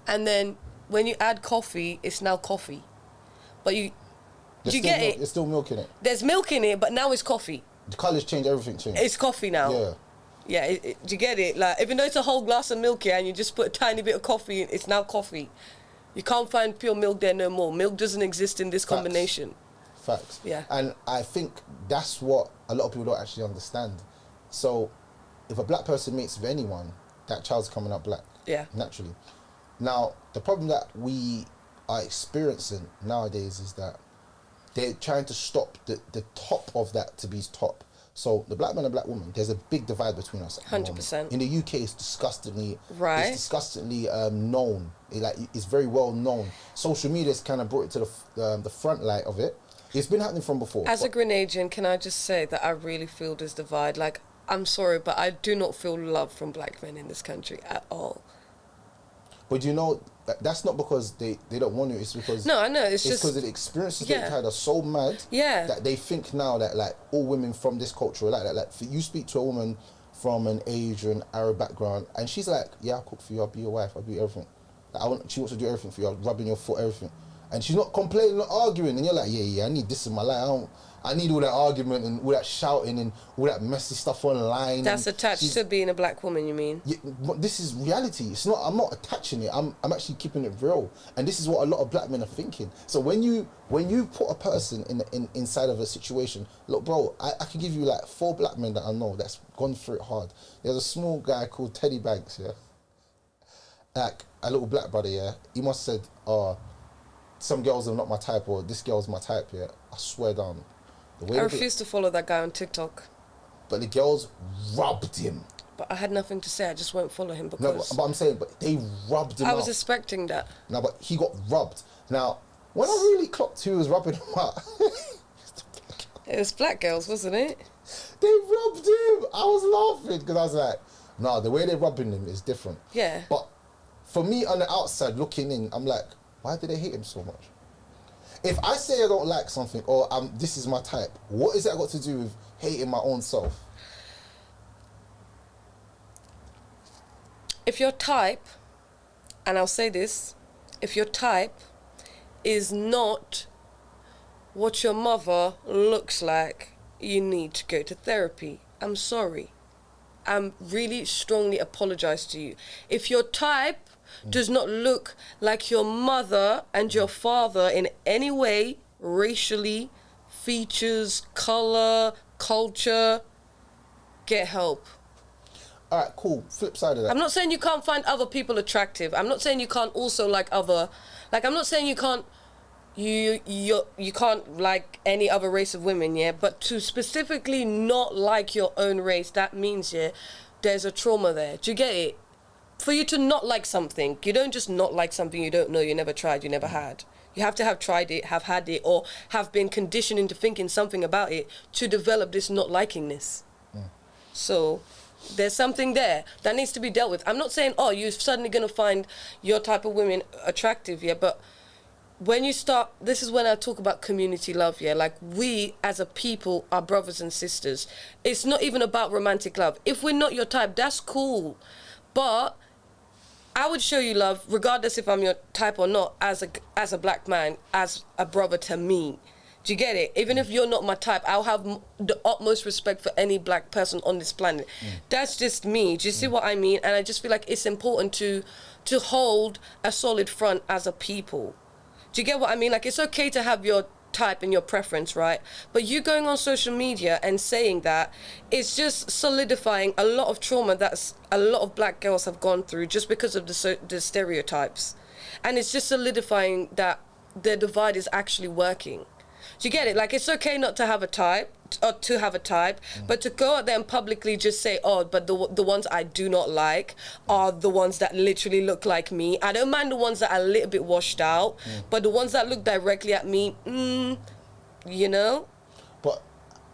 And then when you add coffee, it's now coffee. But do you get it? There's still milk in it. There's milk in it, but now it's coffee. The colours change, everything changes. It's coffee now. Yeah. Do you get it? Like, even though it's a whole glass of milk here and you just put a tiny bit of coffee in, it's now coffee. You can't find pure milk there no more. Milk doesn't exist in this combination. Facts. Yeah. And I think that's what a lot of people don't actually understand. So, if a black person mates with anyone, that child's coming out black. Yeah. Naturally. Now, the problem that we are experiencing nowadays is that they're trying to stop the top of that to be top. So the black man and black woman, there's a big divide between us. 100%. In the UK, it's disgustingly known. It's very well known. Social media's kind of brought it to the front light of it. It's been happening from before. As a Grenadian, can I just say that I really feel this divide? Like, I'm sorry, but I do not feel love from black men in this country at all. But you know, that's not because they don't want to. It's because no, I know. It's just because the experiences they've had are so mad. That they think now that like all women from this culture are like that. Like you speak to a woman from an Asian Arab background, and she's like, "Yeah, I'll cook for you. I'll be your wife. I'll do everything. She wants to do everything for you. I'll rubbing your foot, everything." And she's not complaining, not arguing. And you're like, yeah, I need this in my life. I need all that argument and all that shouting and all that messy stuff online. That's attached to being a black woman, you mean? Yeah, but this is reality. It's not. I'm not attaching it. I'm actually keeping it real. And this is what a lot of black men are thinking. So when you put a person inside of a situation, look, bro, I can give you like 4 black men that I know that's gone through it hard. There's a small guy called Teddy Banks, like a little black brother, He must have said, some girls are not my type, or this girl's my type, I swear down. I refuse to follow that guy on TikTok. But the girls rubbed him. But I had nothing to say. I just won't follow him because... No, but I'm saying, but they rubbed him I was expecting that. No, but he got rubbed. Now, when I really clocked who was rubbing him out... It was black girls, wasn't it? They rubbed him. I was laughing because I was like, no, the way they're rubbing him is different. Yeah. But for me on the outside looking in, I'm like, why do they hate him so much? If I say I don't like something or this is my type, what is that got to do with hating my own self? If your type, and I'll say this, if your type is not what your mother looks like, you need to go to therapy. I'm sorry. I'm really strongly apologize to you. If your type does not look like your mother and your father in any way, racially, features, color, culture, get help. All right, cool. Flip side of that. I'm not saying you can't find other people attractive. I'm not saying you can't also like other... Like, I'm not saying you can't... You can't like any other race of women, but to specifically not like your own race, that means, there's a trauma there. Do you get it? for you to not like something, you don't just not like something you don't know, you never tried, you never had. You have to have tried it, have had it, or have been conditioned into thinking something about it to develop this not likingness. So there's something there that needs to be dealt with. I'm not saying, oh, you're suddenly going to find your type of women attractive, yeah, but when you start, this is when I talk about community love, yeah, like we as a people are brothers and sisters. It's not even about romantic love. If we're not your type, that's cool. But I would show you love, regardless if I'm your type or not, as a black man, as a brother to me. Do you get it? Even if you're not my type, I'll have the utmost respect for any black person on this planet. That's just me. Do you see what I mean? And I just feel like it's important to hold a solid front as a people. Do you get what I mean? Like, it's okay to have your type and your preference, right? But you going on social media and saying that, it's just solidifying a lot of trauma that's a lot of black girls have gone through just because of the stereotypes. And it's just solidifying that the divide is actually working. Do you get it? Like, it's okay not to have a type, or to have a type, but to go out there and publicly just say, oh, but the ones I do not like are the ones that literally look like me. I don't mind the ones that are a little bit washed out, but the ones that look directly at me, you know? But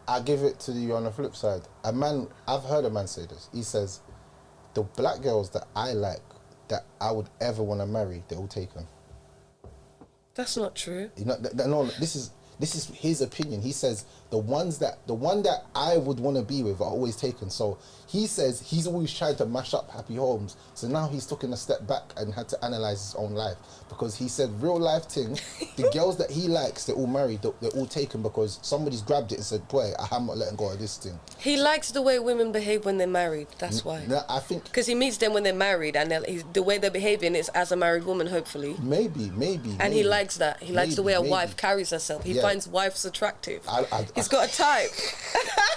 I give it to you on the flip side. I've heard a man say this. He says, the black girls that I like, that I would ever want to marry, they're all taken. That's not true. You know, no, this is his opinion. He says the one that I would want to be with are always taken. So he says he's always tried to mash up happy homes. So now he's taken a step back and had to analyze his own life, because he said real life thing, the girls that he likes, they're all married, they're all taken because somebody's grabbed it and said, boy, I'm not letting go of this thing. He likes the way women behave when they're married. That's why. I think because he meets them when they're married, and the way they're behaving is as a married woman, hopefully. Maybe. And he likes that. He likes the way a wife carries herself. He finds wives attractive. He's got a type.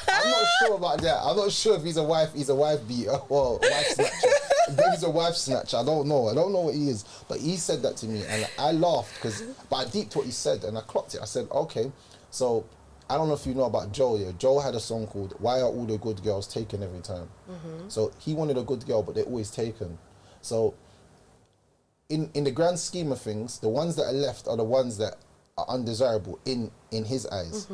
I'm not sure about that. I'm not sure if he's a wife beater or wife snatcher. Maybe he's a wife snatcher. I don't know what he is. But he said that to me, and I laughed but I deeped what he said, and I clocked it. I said, okay, so I don't know if you know about Joe. Yeah, Joe had a song called "Why Are All the Good Girls Taken Every Time?" So he wanted a good girl, but they're always taken. So in the grand scheme of things, the ones that are left are the ones that are undesirable in his eyes.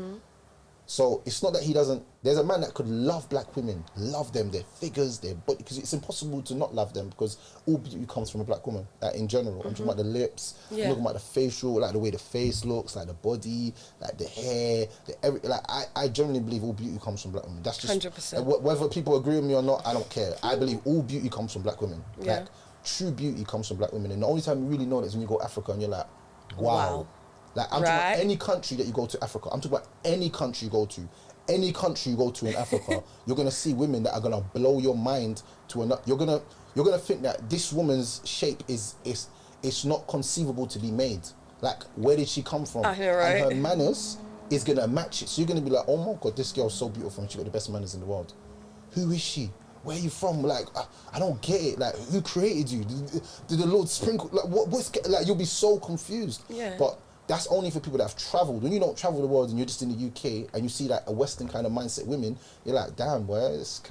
So it's not that he doesn't. There's a man that could love black women, love them, their figures, their body, because it's impossible to not love them, because all beauty comes from a black woman. In general, I'm talking about the lips, I'm talking about the facial, like the way the face looks, like the body, like the hair, I generally believe all beauty comes from black women. That's just 100%. Whether people agree with me or not, I don't care. I believe all beauty comes from black women. Yeah. Like true beauty comes from black women, and the only time you really know that is when you go to Africa and you're like, wow. Like, I'm talking about any country that you go to Africa. I'm talking about any country you go to. Any country you go to in Africa, you're gonna see women that are gonna blow your mind to another. You're gonna think that this woman's shape is not conceivable to be made. Like, where did she come from? I know, right? And her manners is gonna match it. So you're gonna be like, oh my god, this girl's so beautiful and she got the best manners in the world. Who is she? Where are you from? Like, I don't get it. Like, who created you? Did the Lord sprinkle? Like, what's like? You'll be so confused. Yeah. But that's only for people that have travelled. When you don't travel the world and you're just in the UK and you see like a Western kind of mindset women, you're like, damn, boy, it's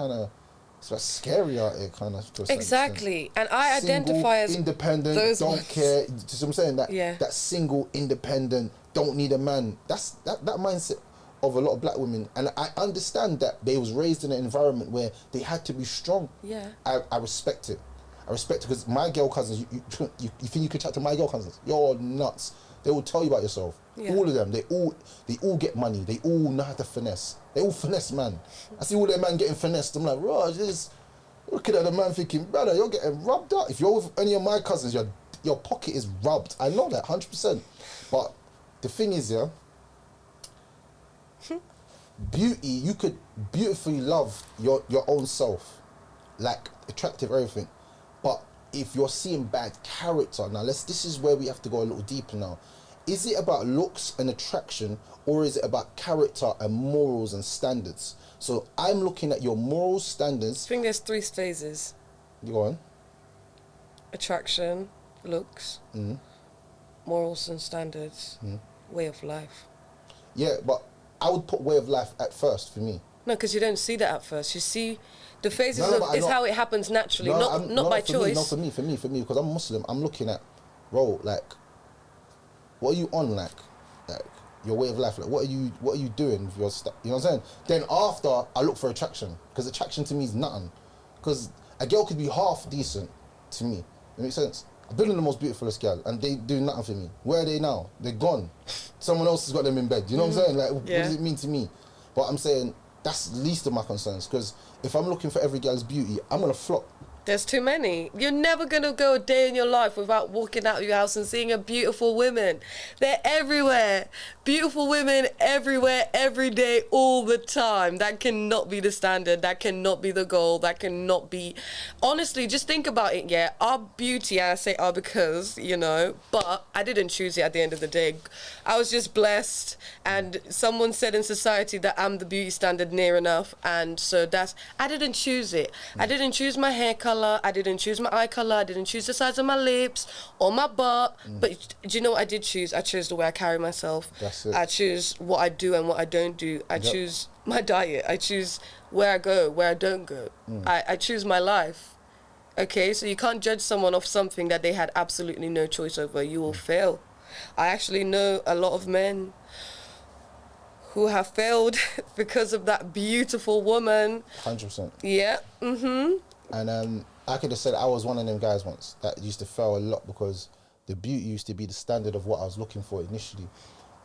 like scary out here, kind of. Exactly. And I identify as independent, don't care. You see what I'm saying? That single, independent, don't need a man. That's that mindset of a lot of black women. And I understand that they was raised in an environment where they had to be strong. Yeah. I respect it. I respect it, because my girl cousins, you think you could chat to my girl cousins? You're nuts. They will tell you about yourself. Yeah. All of them. They all get money. They all know how to finesse. They all finesse, man. I see all their man getting finessed. I'm like, Raj, looking at the man thinking, brother, you're getting rubbed out. If you're with any of my cousins, your pocket is rubbed. I know that, 100%. But the thing is, yeah, beauty, you could beautifully love your own self, like attractive, everything. But if you're seeing bad character, now this is where we have to go a little deeper now. Is it about looks and attraction, or is it about character and morals and standards? So I'm looking at your moral standards. I think there's 3 phases. You go on. Attraction, looks, morals and standards, way of life. Yeah, but I would put way of life at first for me. No, because you don't see that at first. You see The phases but is how it happens naturally, not by choice. For me, because I'm Muslim, I'm looking at, bro, like, what are you on, like your way of life, like what are you doing with your stuff? You know what I'm saying? Then after, I look for attraction, because attraction to me is nothing. Because a girl could be half decent to me. It makes sense. I've been with the most beautifulest girl, and they do nothing for me. Where are they now? They're gone. Someone else has got them in bed. You know what I'm saying? Like, what does it mean to me? But I'm saying that's least of my concerns, because if I'm looking for every girl's beauty, I'm gonna flop. There's too many. You're never going to go a day in your life without walking out of your house and seeing a beautiful woman. They're everywhere. Beautiful women everywhere, every day, all the time. That cannot be the standard. That cannot be the goal. That cannot be... Honestly, just think about it, yeah. Our beauty, I say our because, you know, but I didn't choose it at the end of the day. I was just blessed, and someone said in society that I'm the beauty standard near enough, and so that's... I didn't choose it. I didn't choose my hair color. I didn't choose my eye color. I didn't choose the size of my lips or my butt. But do you know what I did choose? I chose the way I carry myself. That's it. I choose what I do and what I don't do. I choose my diet. I choose where I go, where I don't go. I choose my life. Okay, so you can't judge someone off something that they had absolutely no choice over. You will fail. I actually know a lot of men who have failed because of that beautiful woman. 100%. Yeah. And I could have said I was one of them guys once that used to fail a lot, because the beauty used to be the standard of what I was looking for initially.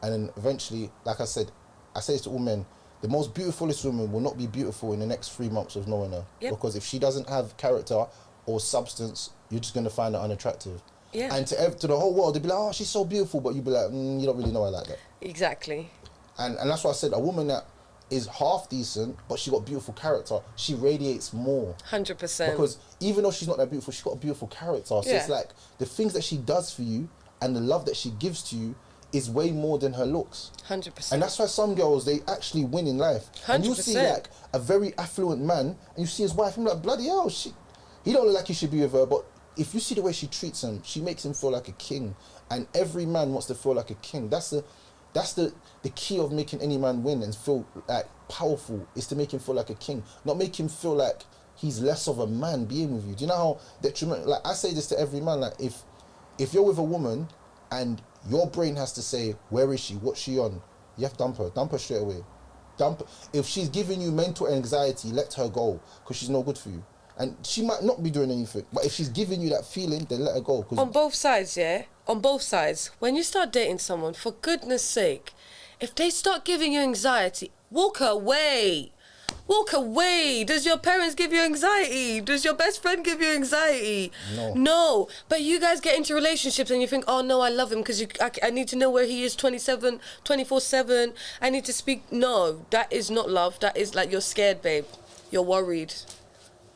And then eventually, like I said, I say this to all men, the most beautifulest woman will not be beautiful in the next 3 months of knowing her. Yep. Because if she doesn't have character or substance, you're just going to find her unattractive. Yeah. And to the whole world, they'd be like, oh, she's so beautiful, but you'd be like, you don't really know her like that. Exactly. And that's why I said a woman that is half decent, but she got beautiful character, she radiates more. 100%. Because even though she's not that beautiful, she's got a beautiful character. So it's like the things that she does for you and the love that she gives to you is way more than her looks. 100%. And that's why some girls, they actually win in life. 100%. And you see like a very affluent man, and you see his wife, and you're like, bloody hell, he don't look like he should be with her, but if you see the way she treats him, she makes him feel like a king. And every man wants to feel like a king. That's the key of making any man win and feel like powerful, is to make him feel like a king, not make him feel like he's less of a man being with you. Do you know how detrimental? Like, I say this to every man, like, if you're with a woman and your brain has to say, where is she, what's she on, you have to dump her straight away. If she's giving you mental anxiety, let her go, because she's no good for you. And she might not be doing anything, but if she's giving you that feeling, then let her go. On both sides, yeah? On both sides. When you start dating someone, for goodness sake, if they start giving you anxiety, walk away. Walk away. Does your parents give you anxiety? Does your best friend give you anxiety? No. But you guys get into relationships and you think, oh no, I love him because I need to know where he is 24/7. I need to speak. No, that is not love. That is like, you're scared, babe. You're worried.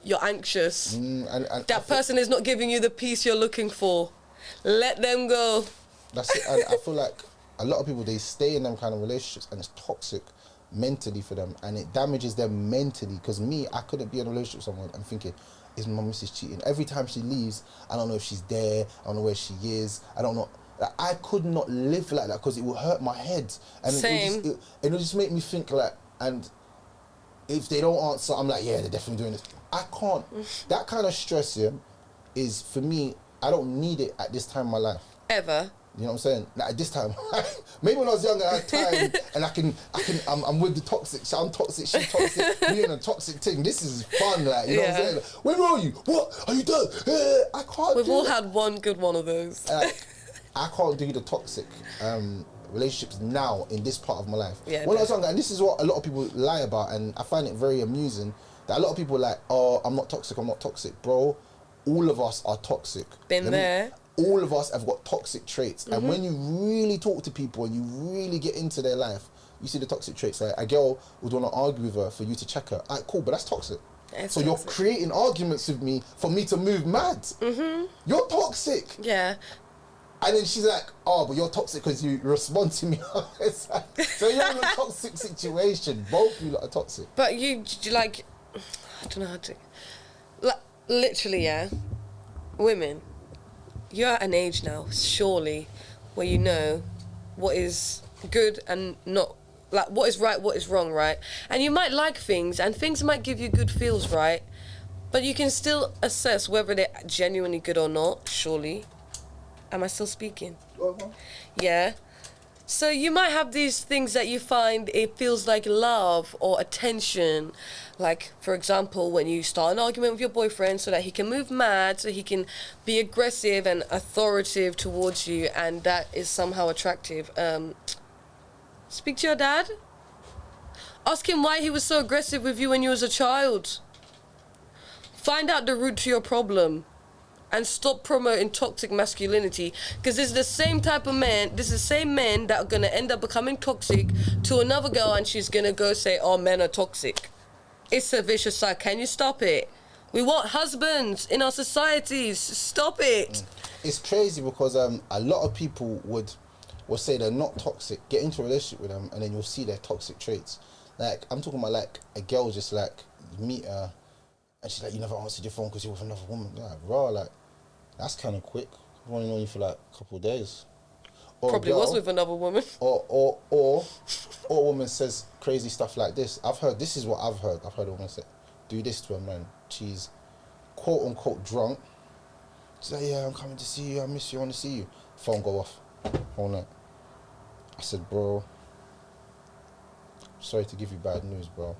You're anxious. And that person is not giving you the peace you're looking for. Let them go. That's it. And I feel like a lot of people, they stay in them kind of relationships and it's toxic mentally for them, and it damages them mentally. Because me, I couldn't be in a relationship with someone and thinking, is my missus cheating? Every time she leaves, I don't know if she's there, I don't know where she is, I don't know. Like, I could not live like that because it would hurt my head. And it would just make me think like, and if they don't answer, I'm like, yeah, they're definitely doing this. I can't. That kind of stress, yeah, is, for me, I don't need it at this time in my life. Ever. You know what I'm saying? Like, at this time, maybe when I was younger, I had time, and I'm with the toxic. I'm toxic. She's toxic. We in a toxic thing. This is fun, like, you know what I'm saying? Like, where are you? What are you doing? I can't. We've all had one good one of those. I can't do the toxic relationships now in this part of my life. Yeah, when I was younger, and this is what a lot of people lie about, and I find it very amusing that a lot of people are like, oh, I'm not toxic, bro. All of us are toxic. Been there. All of us have got toxic traits. Mm-hmm. And when you really talk to people and you really get into their life, you see the toxic traits. Like, a girl would want to argue with her for you to check her. Alright, cool, but that's toxic. So you're creating arguments with me for me to move mad. Mm-hmm. You're toxic. Yeah. And then she's like, oh, but you're toxic because you respond to me. It's like, so you're in a toxic situation. Both of you are toxic. But you like, I don't know how to, like, literally, yeah, women, you're at an age now, surely, where you know what is good and not, like, what is right, what is wrong, right? And you might like things, and things might give you good feels, right? But you can still assess whether they're genuinely good or not, surely. Am I still speaking? Yeah. So you might have these things that you find it feels like love or attention. Like, for example, when you start an argument with your boyfriend so that he can move mad, so he can be aggressive and authoritative towards you, and that is somehow attractive. Speak to your dad. Ask him why he was so aggressive with you when you was a child. Find out the root to your problem. And stop promoting toxic masculinity, because this is the same type of men, this is the same men that are going to end up becoming toxic to another girl, and she's going to go say, oh, men are toxic. It's a vicious cycle. Can you stop it? We want husbands in our societies. Stop it. It's crazy because a lot of people will say they're not toxic, get into a relationship with them, and then you'll see their toxic traits. Like, I'm talking about like a girl just like, you meet her, and she's like, you never answered your phone because you're with another woman. You're like, raw, like, that's kind of quick. I've only known you for like a couple of days. Or Probably was with another woman. Or a woman says crazy stuff like this. This is what I've heard. I've heard a woman say, do this to a man. She's quote unquote drunk. She's like, yeah, I'm coming to see you. I miss you. I want to see you. Phone go off. Whole night. I said, bro, sorry to give you bad news, bro.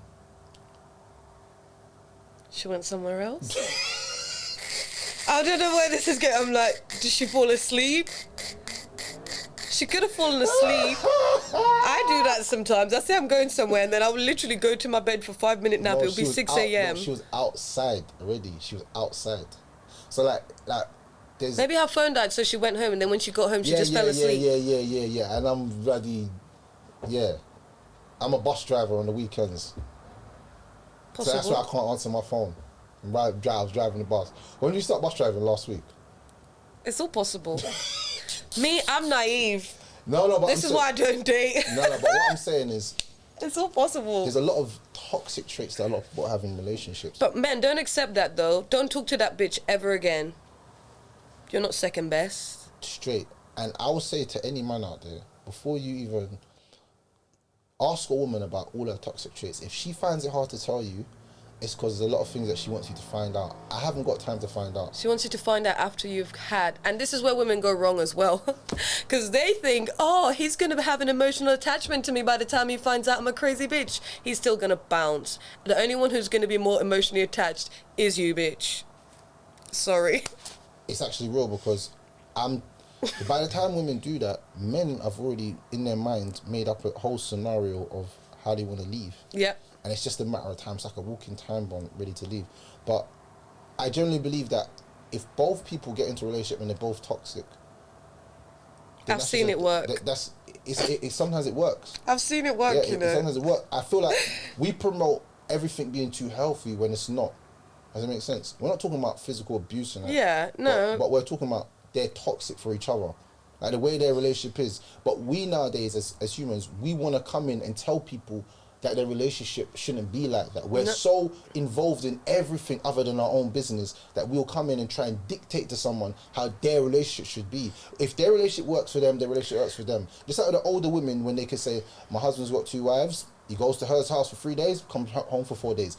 She went somewhere else? I don't know where this is going. I'm like, did she fall asleep? She could have fallen asleep. I do that sometimes. I say I'm going somewhere, and then I will literally go to my bed for 5 minute nap. It'll be 6 a.m. No, she was outside already. She was outside. So like there's... Maybe her phone died, so she went home, and then when she got home, she just fell asleep. Yeah. And I'm bloody... Yeah. I'm a bus driver on the weekends. Possible. So that's why I can't answer my phone. I was driving the bus. When did you start bus driving last week? It's all possible. Me, I'm naive. No, but this is why I don't date. No, but what I'm saying is... It's all possible. There's a lot of toxic traits that a lot of people have in relationships. But men, don't accept that though. Don't talk to that bitch ever again. You're not second best. Straight. And I will say to any man out there, before you even ask a woman about all her toxic traits, if she finds it hard to tell you, it's because there's a lot of things that she wants you to find out. I haven't got time to find out. She wants you to find out after you've had. And this is where women go wrong as well. Because they think, oh, he's going to have an emotional attachment to me by the time he finds out I'm a crazy bitch. He's still going to bounce. The only one who's going to be more emotionally attached is you, bitch. Sorry. It's actually real because by the time women do that, men have already, in their mind, made up a whole scenario of how they want to leave. Yep. And it's just a matter of time. It's like a walking time bomb ready to leave. But I generally believe that if both people get into a relationship and they're both toxic, I've seen it work. Sometimes it works. I've seen it work, you know. Sometimes it works. I feel like we promote everything being too healthy when it's not. Does it make sense? We're not talking about physical abuse and that. Yeah, no. But we're talking about they're toxic for each other. Like the way their relationship is. But we nowadays, as humans, we want to come in and tell people that their relationship shouldn't be like that. We're so involved in everything other than our own business that we'll come in and try and dictate to someone how their relationship should be. If their relationship works for them, their relationship works for them. Just like the older women when they could say, my husband's got 2 wives, he goes to her house for 3 days, comes home for 4 days.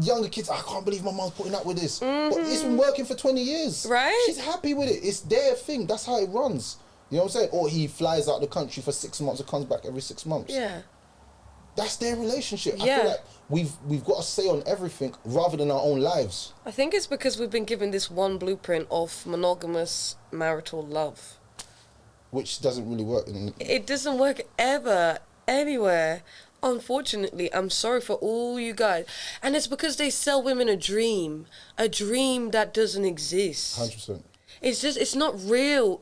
Younger kids, I can't believe my mom's putting up with this. But it's been working for 20 years. Right? She's happy with it. It's their thing. That's how it runs. You know what I'm saying? Or he flies out the country for 6 months and comes back every 6 months. Yeah. That's their relationship. Yeah. I feel like we've got a say on everything rather than our own lives. I think it's because we've been given this one blueprint of monogamous marital love. Which doesn't really work. It doesn't work ever, anywhere. Unfortunately, I'm sorry for all you guys. And it's because they sell women a dream that doesn't exist. 100%. It's not real.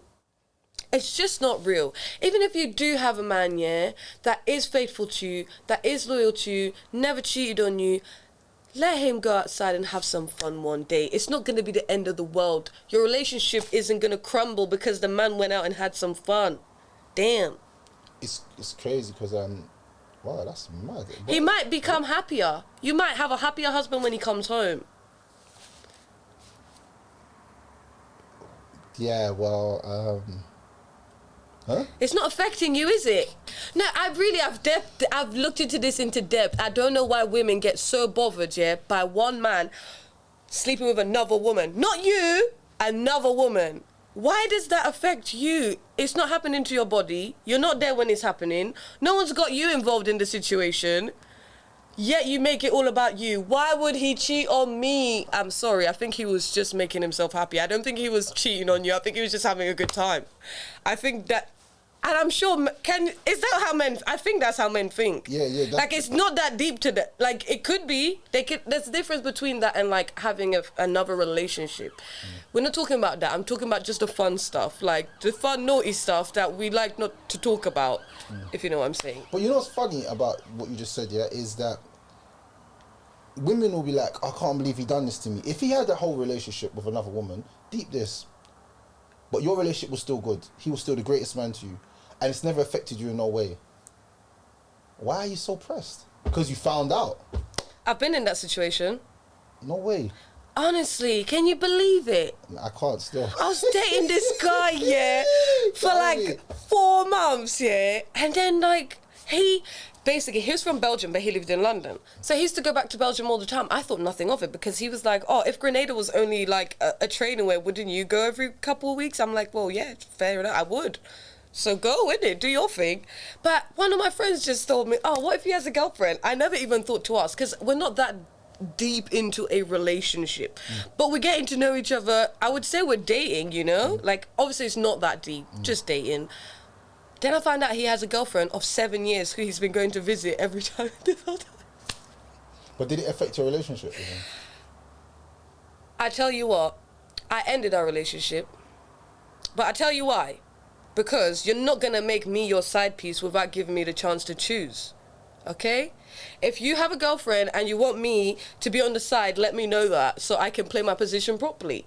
It's just not real. Even if you do have a man, yeah, that is faithful to you, that is loyal to you, never cheated on you, let him go outside and have some fun one day. It's not going to be the end of the world. Your relationship isn't going to crumble because the man went out and had some fun. Damn. It's crazy because, wow, that's mad. He might become happier. You might have a happier husband when he comes home. Yeah, well, huh? It's not affecting you, is it? No, I've looked into this into depth. I don't know why women get so bothered, yeah, by one man sleeping with another woman. Not you, another woman. Why does that affect you? It's not happening to your body. You're not there when it's happening. No one's got you involved in the situation. Yet you make it all about you. Why would he cheat on me? I'm sorry. I think he was just making himself happy. I don't think he was cheating on you. I think he was just having a good time. I think that... And I'm sure, is that how men, I think that's how men think. Yeah. Like, it's not that deep to that. Like, it could be, there's a difference between that and, like, having another relationship. We're not talking about that. I'm talking about just the fun stuff. Like, the fun, naughty stuff that we like not to talk about, if you know what I'm saying. But you know what's funny about what you just said, yeah, is that women will be like, I can't believe he done this to me. If he had a whole relationship with another woman, deep this, but your relationship was still good. He was still the greatest man to you. And it's never affected you in no way. Why are you so pressed? Because you found out. I've been in that situation. No way. Honestly, can you believe it? I can't still. I was dating this guy, yeah, for like 4 months, yeah. And then like, he was from Belgium, but he lived in London. So he used to go back to Belgium all the time. I thought nothing of it because he was like, oh, if Grenada was only like a training where wouldn't you go every couple of weeks? I'm like, well, yeah, fair enough, I would. So go with it, do your thing. But one of my friends just told me, oh, what if he has a girlfriend? I never even thought to ask because we're not that deep into a relationship. But we're getting to know each other. I would say we're dating, you know? Like, obviously it's not that deep, just dating. Then I found out he has a girlfriend of 7 years who he's been going to visit every time. But did it affect your relationship with him? I tell you what, I ended our relationship. But I tell you why. Because you're not going to make me your side piece without giving me the chance to choose. Okay? If you have a girlfriend and you want me to be on the side, let me know that so I can play my position properly.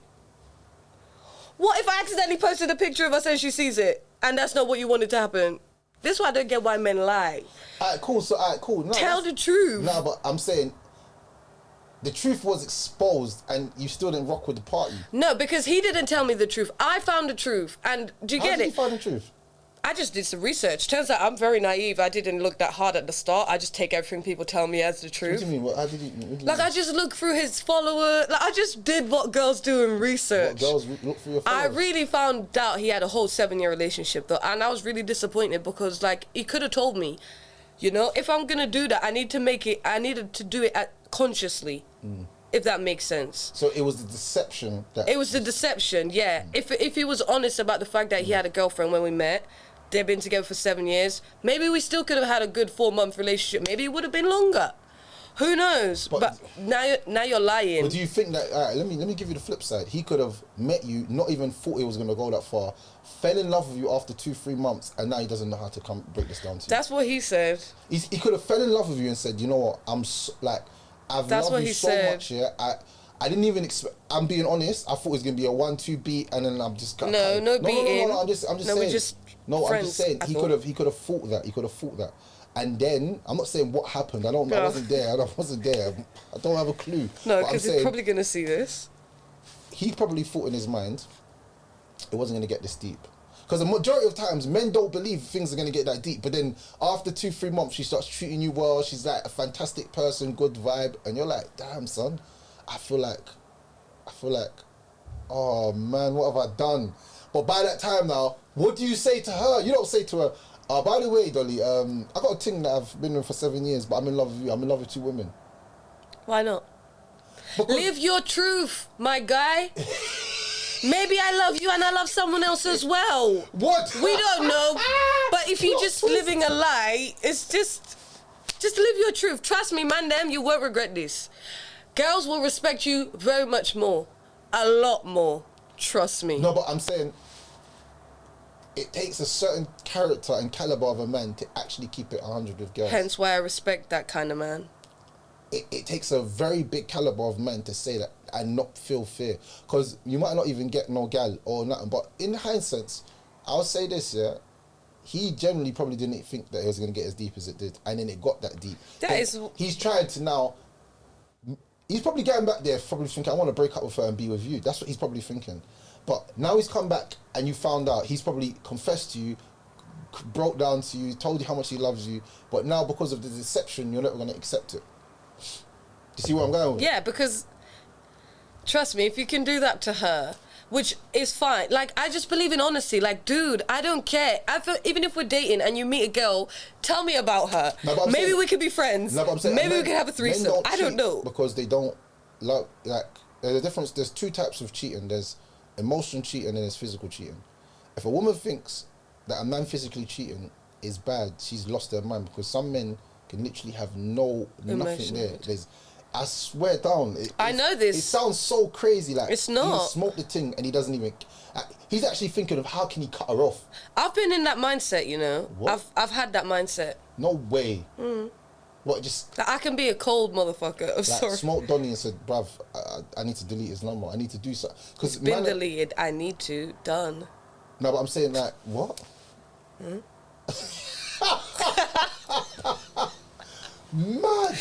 What if I accidentally posted a picture of us and she sees it and that's not what you wanted to happen? This is why I don't get why men lie. Alright, cool. No, tell the truth. No, but I'm saying the truth was exposed and you still didn't rock with the party. No, because he didn't tell me the truth. I found the truth. And do you get it? How did you find the truth? I just did some research. Turns out I'm very naive. I didn't look that hard at the start. I just take everything people tell me as the truth. What do you mean? How did you like, I just look through his follower. Like, I just did what girls do in research. What girls look through your followers? I really found out he had a whole 7-year relationship, though. And I was really disappointed because, like, he could have told me, you know, if I'm going to do that, I needed to do it consciously. If that makes sense. So it was the deception that... It was the deception, yeah. If he was honest about the fact that he had a girlfriend when we met, they've been together for 7 years, maybe we still could have had a good 4-month relationship. Maybe it would have been longer. Who knows? But now you're lying. But do you think that... All right, let me give you the flip side. He could have met you, not even thought it was going to go that far, fell in love with you after 2-3 months, and now he doesn't know how to break this down to you. That's what he said. He could have fell in love with you and said, you know what, I've loved you so much, yeah. I didn't even expect. I'm being honest. I thought it was gonna be a 1-2 beat, and then I'm just no beating. No. I'm just saying. We're just friends, I'm just saying. He could have thought that. He could have thought that. And then I'm not saying what happened. I don't know. I wasn't there. I don't have a clue. No, because he's probably gonna see this. He probably thought in his mind it wasn't gonna get this deep. Because the majority of times, men don't believe things are going to get that deep. But then after 2-3 months, she starts treating you well. She's like a fantastic person, good vibe. And you're like, damn, son, I feel like, oh, man, what have I done? But by that time now, what do you say to her? You don't say to her, by the way, Dolly, I got a thing that I've been with for 7 years, but I'm in love with you. I'm in love with 2 women. Why not? Because live your truth, my guy. Maybe I love you and I love someone else as well. What? We don't know. But if you're just living a lie, it's just live your truth. Trust me, man, you won't regret this. Girls will respect you very much more. A lot more. Trust me. No, but I'm saying it takes a certain character and caliber of a man to actually keep it 100 with girls. Hence why I respect that kind of man. It takes a very big caliber of man to say that and not feel fear. Because you might not even get no gal or nothing. But in hindsight, I'll say this, yeah. He generally probably didn't think that it was going to get as deep as it did. And then it got that deep. He's trying to now... He's probably getting back there, probably thinking, I want to break up with her and be with you. That's what he's probably thinking. But now he's come back and you found out. He's probably confessed to you, broke down to you, told you how much he loves you. But now because of the deception, you're never going to accept it. Do you see where I'm going with? Yeah, because Trust me, if you can do that to her, which is fine. Like, I just believe in honesty. Like, dude, I don't care. I feel, even if we're dating and you meet a girl, tell me about her. No, maybe we could be friends. No, but I'm saying, maybe we could have a threesome. I don't know. Because they don't love, like, there's a difference. There's two types of cheating. There's emotional cheating and there's physical cheating. If a woman thinks that a man physically cheating is bad, she's lost her mind, because some men can literally have nothing there. I swear down. I know this. It sounds so crazy. Like, it's not. He smoked the thing and he doesn't even. He's actually thinking of how can he cut her off. I've been in that mindset, you know. What? I've had that mindset. No way. What, just... I can be a cold motherfucker. I'm sorry. Smoked Donnie and said, bruv, I need to delete his number. I need to do something. It's been deleted. I need to. Done. No, but I'm saying, like, what? Mad.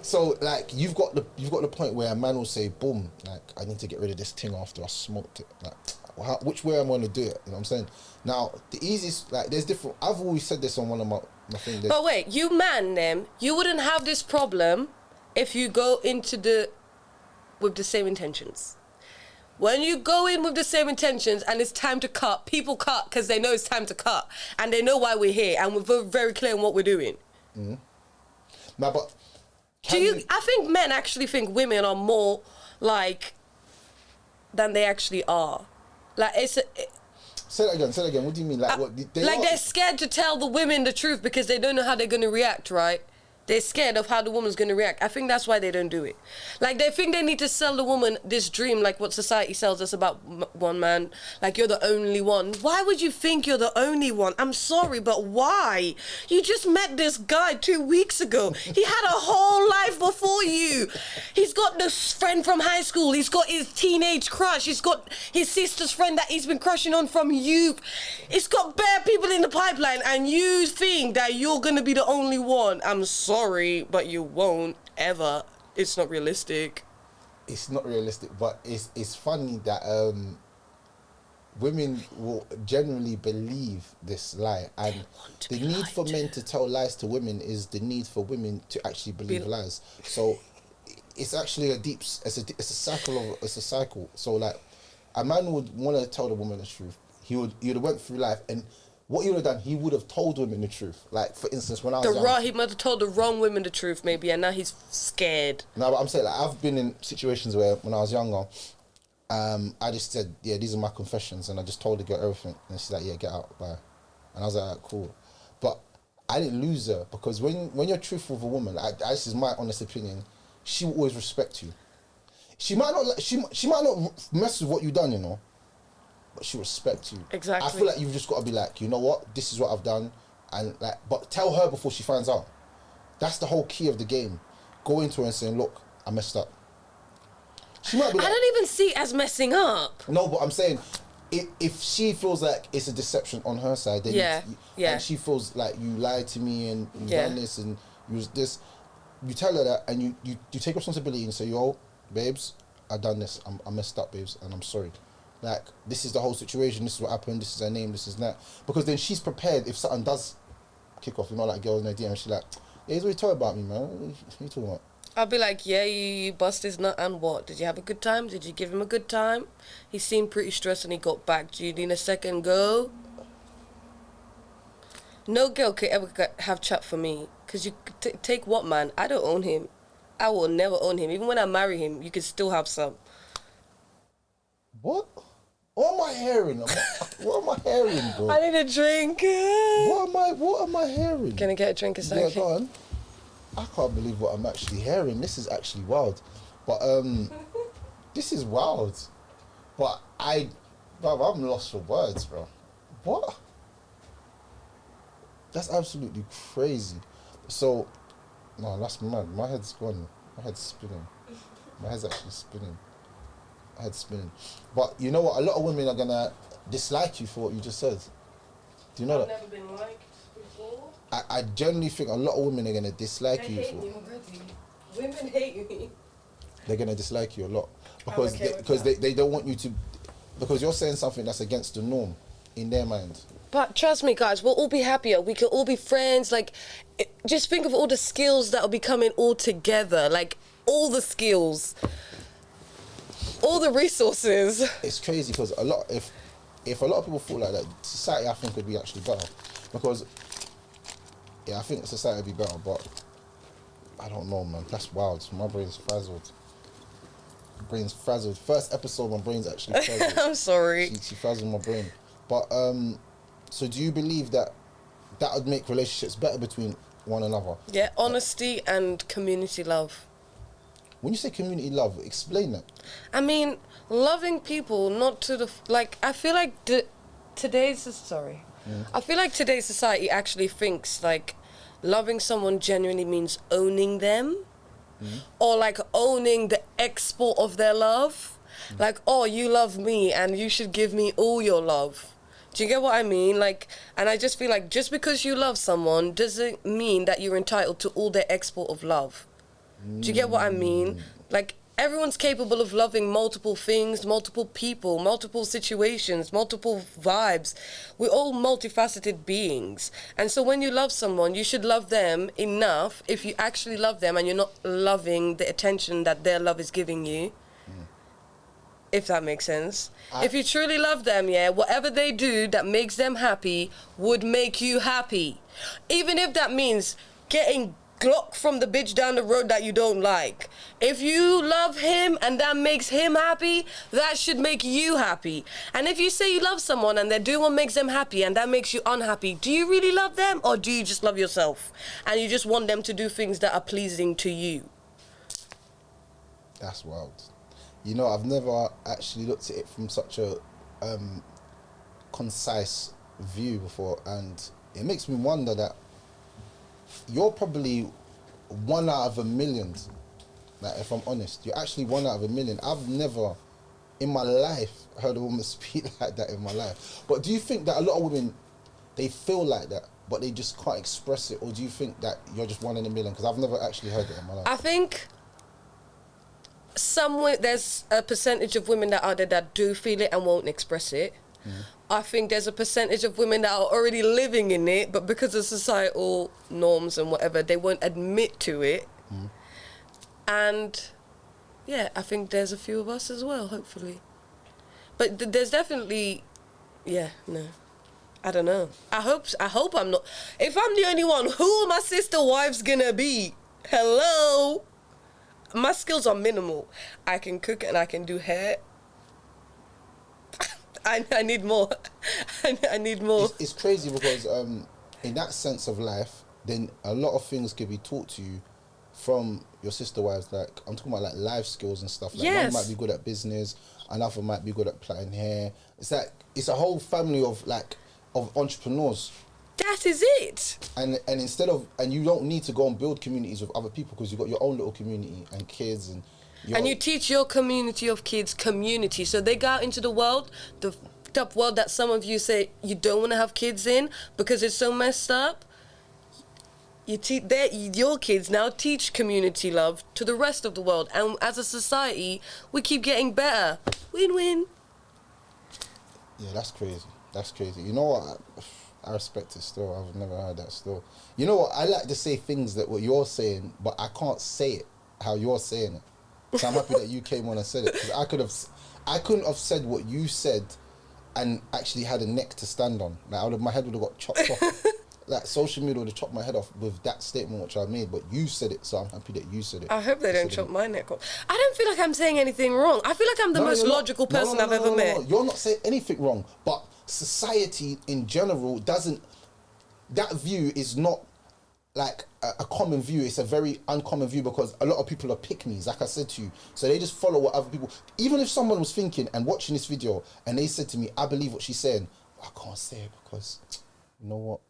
So, like, you've got the point where a man will say, boom, like, I need to get rid of this thing after I smoked it. Like, which way I'm going to do it? You know what I'm saying? Now, the easiest, like, there's different... I've always said this on one of my things. But wait, you man them, you wouldn't have this problem if you go into with the same intentions. When you go in with the same intentions and it's time to cut, people cut because they know it's time to cut. And they know why we're here and we're very clear on what we're doing. Mm-hmm. No, but... I think men actually think women are more like than they actually are. Like Say that again. What do you mean? Like what? They're scared to tell the women the truth because they don't know how they're going to react, right? They're scared of how the woman's going to react. I think that's why they don't do it. Like, they think they need to sell the woman this dream, like what society sells us about one man. Like, you're the only one. Why would you think you're the only one? I'm sorry, but why? You just met this guy 2 weeks ago. He had a whole life before you. He's got this friend from high school. He's got his teenage crush. He's got his sister's friend that he's been crushing on from youth. He's got bare people in the pipeline, and you think that you're going to be the only one. I'm sorry, but you won't ever. It's not realistic. It's not realistic, but it's funny that women will generally believe this lie, and the need for men to tell lies to women is the need for women to actually believe lies. So it's actually it's a cycle. So, like, a man would want to tell the woman the truth. He would have went through life, and what he would have done, he would have told women the truth. Like, for instance, when I was young, he might have told the wrong women the truth, maybe, and now he's scared. No, but I'm saying, like, I've been in situations where, when I was younger, I just said, yeah, these are my confessions, and I just told the girl everything, and she's like, yeah, get out, bye. And I was like, cool. But I didn't lose her, because when you're truthful with a woman, this is my honest opinion, she will always respect you. She might not mess with what you've done, you know, but she respects you. Exactly. I feel like you've just got to be like, you know what, this is what I've done, and like, but tell her before she finds out. That's the whole key of the game. Go into her and saying, look, I messed up. She might be like, I don't even see it as messing up. No, but I'm saying, if she feels like it's a deception on her side, then and she feels like you lied to me and you done this and you was this, you tell her that, and you take responsibility and say, yo, babes, I done this, I messed up, babes, and I'm sorry. Like, this is the whole situation, this is what happened, this is her name, this is that. Because then she's prepared if something does kick off, you know, like, girl in her DM, and she's like, yeah, here's what you told about me, man. What are you talking about? I'll be like, yeah, you bust his nut, and what? Did you have a good time? Did you give him a good time? He seemed pretty stressed when he got back. Do you need a second go? No girl could ever have chat for me. Because you take what, man? I don't own him. I will never own him. Even when I marry him, you can still have some. What? What am I hearing? What am I hearing, bro? I need a drink. What am I hearing? Can I get a drink a second? Yeah, go on. I can't believe what I'm actually hearing. This is actually wild. But this is wild. But I'm lost for words, bro. What? That's absolutely crazy. So, no, that's mad. My head's gone. My head's spinning. My head's actually spinning. But you know what? A lot of women are gonna dislike you for what you just said. Do you know that? I've never been liked before. I generally think a lot of women are gonna dislike you. They hate me already. Women hate me. They're gonna dislike you a lot because they don't want you to, because you're saying something that's against the norm in their mind. But trust me, guys, we'll all be happier. We can all be friends. Like, just think of all the skills that will be coming all together. Like, all the skills. all the resources. It's crazy because if a lot of people thought like that, society I think would be actually better. Because I think society would be better, but I don't know, man. That's wild. My brain's frazzled. First episode, my brain's actually frazzled. I'm sorry. She frazzled my brain. But so do you believe that would make relationships better between one another? Yeah, honesty and community love. When you say community love, explain that. I mean, loving people, not to the I feel like today's society actually thinks like loving someone genuinely means owning them, or like owning the export of their love. Like, oh, you love me and you should give me all your love. Do you get what I mean? Like, and I just feel like just because you love someone doesn't mean that you're entitled to all their export of love. Do you get what I mean? Like, everyone's capable of loving multiple things, multiple people, multiple situations, multiple vibes. We're all multifaceted beings. And so when you love someone, you should love them enough if you actually love them and you're not loving the attention that their love is giving you. If that makes sense. If you truly love them, yeah, whatever they do that makes them happy would make you happy. Even if that means getting Glock from the bitch down the road that you don't like. If you love him and that makes him happy, that should make you happy. And if you say you love someone and they're doing what makes them happy and that makes you unhappy, do you really love them or do you just love yourself? And you just want them to do things that are pleasing to you? That's wild. You know, I've never actually looked at it from such a concise view before, and it makes me wonder that you're probably one out of a million. Like, if I'm honest, you're actually one out of a million. I've never in my life heard a woman speak like that in my life. But do you think that a lot of women, they feel like that, but they just can't express it? Or do you think that you're just one in a million? Because I've never actually heard it in my life. I think there's a percentage of women that are there that do feel it and won't express it. I think there's a percentage of women that are already living in it, but because of societal norms and whatever, they won't admit to it. And yeah, I think there's a few of us as well, hopefully. But there's definitely, I don't know. I hope I'm not. If I'm the only one, who are my sister wives gonna be? Hello? My skills are minimal. I can cook and I can do hair. I need more. I need more. It's crazy because in that sense of life, then a lot of things can be taught to you from your sister wives. Like, I'm talking about like life skills and stuff. Like, yes. One might be good at business, another might be good at plaiting hair. It's like, it's a whole family of entrepreneurs. That is it. And instead of, and you don't need to go and build communities with other people because you've got your own little community and kids and you teach your community of kids community. So they go out into the world, the up world that some of you say you don't want to have kids in because it's so messed up. Your kids now teach community love to the rest of the world. And as a society, we keep getting better. Win-win. Yeah, that's crazy. That's crazy. You know what? I respect it still. I've never heard that still. You know what? I like to say things that what you're saying, but I can't say it how you're saying it. So I'm happy that you came on and said it, because I couldn't have said what you said and actually had a neck to stand on. Like, my head would have got chopped off. Like, social media would have chopped my head off with that statement which I made, but you said it, so I'm happy that you said it. I hope they don't chop my neck off. I don't feel like I'm saying anything wrong. I feel like I'm the most logical person I've ever met. No. You're not saying anything wrong, but society in general doesn't. That view is not like a common view. It's a very uncommon view because a lot of people are pick-me's, like I said to you. So they just follow what other people. Even if someone was thinking and watching this video and they said to me, I believe what she's saying, I can't say it because, you know what?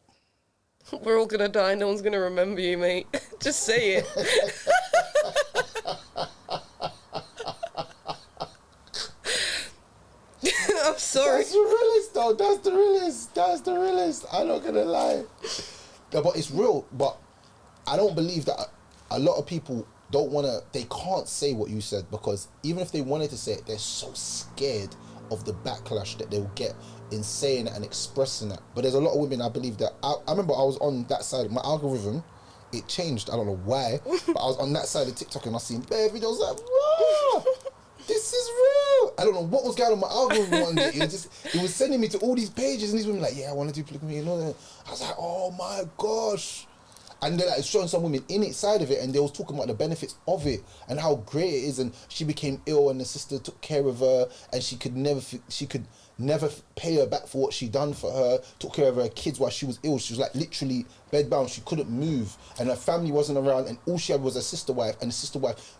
We're all gonna die. No one's gonna remember you, mate. Just say it. I'm sorry. That's the realest, though. That's the realest. I'm not gonna lie. Yeah, but it's real. But I don't believe that a lot of people they can't say what you said, because even if they wanted to say it, they're so scared of the backlash that they'll get in saying it and expressing it. But there's a lot of women, I believe that, I remember I was on that side, my algorithm, it changed, I don't know why, but I was on that side of TikTok and I seen bare videos like, whoa, this is I don't know what was going on my algorithm one day. It was sending me to all these pages and these women like, yeah, I want to do polygamy and all that. I was like, oh my gosh. And they're like showing some women inside of it, and they was talking about the benefits of it and how great it is. And she became ill, and the sister took care of her, and she could never pay her back for what she done for her. Took care of her kids while she was ill. She was like literally bedbound. She couldn't move, and her family wasn't around, and all she had was a sister wife, and the sister wife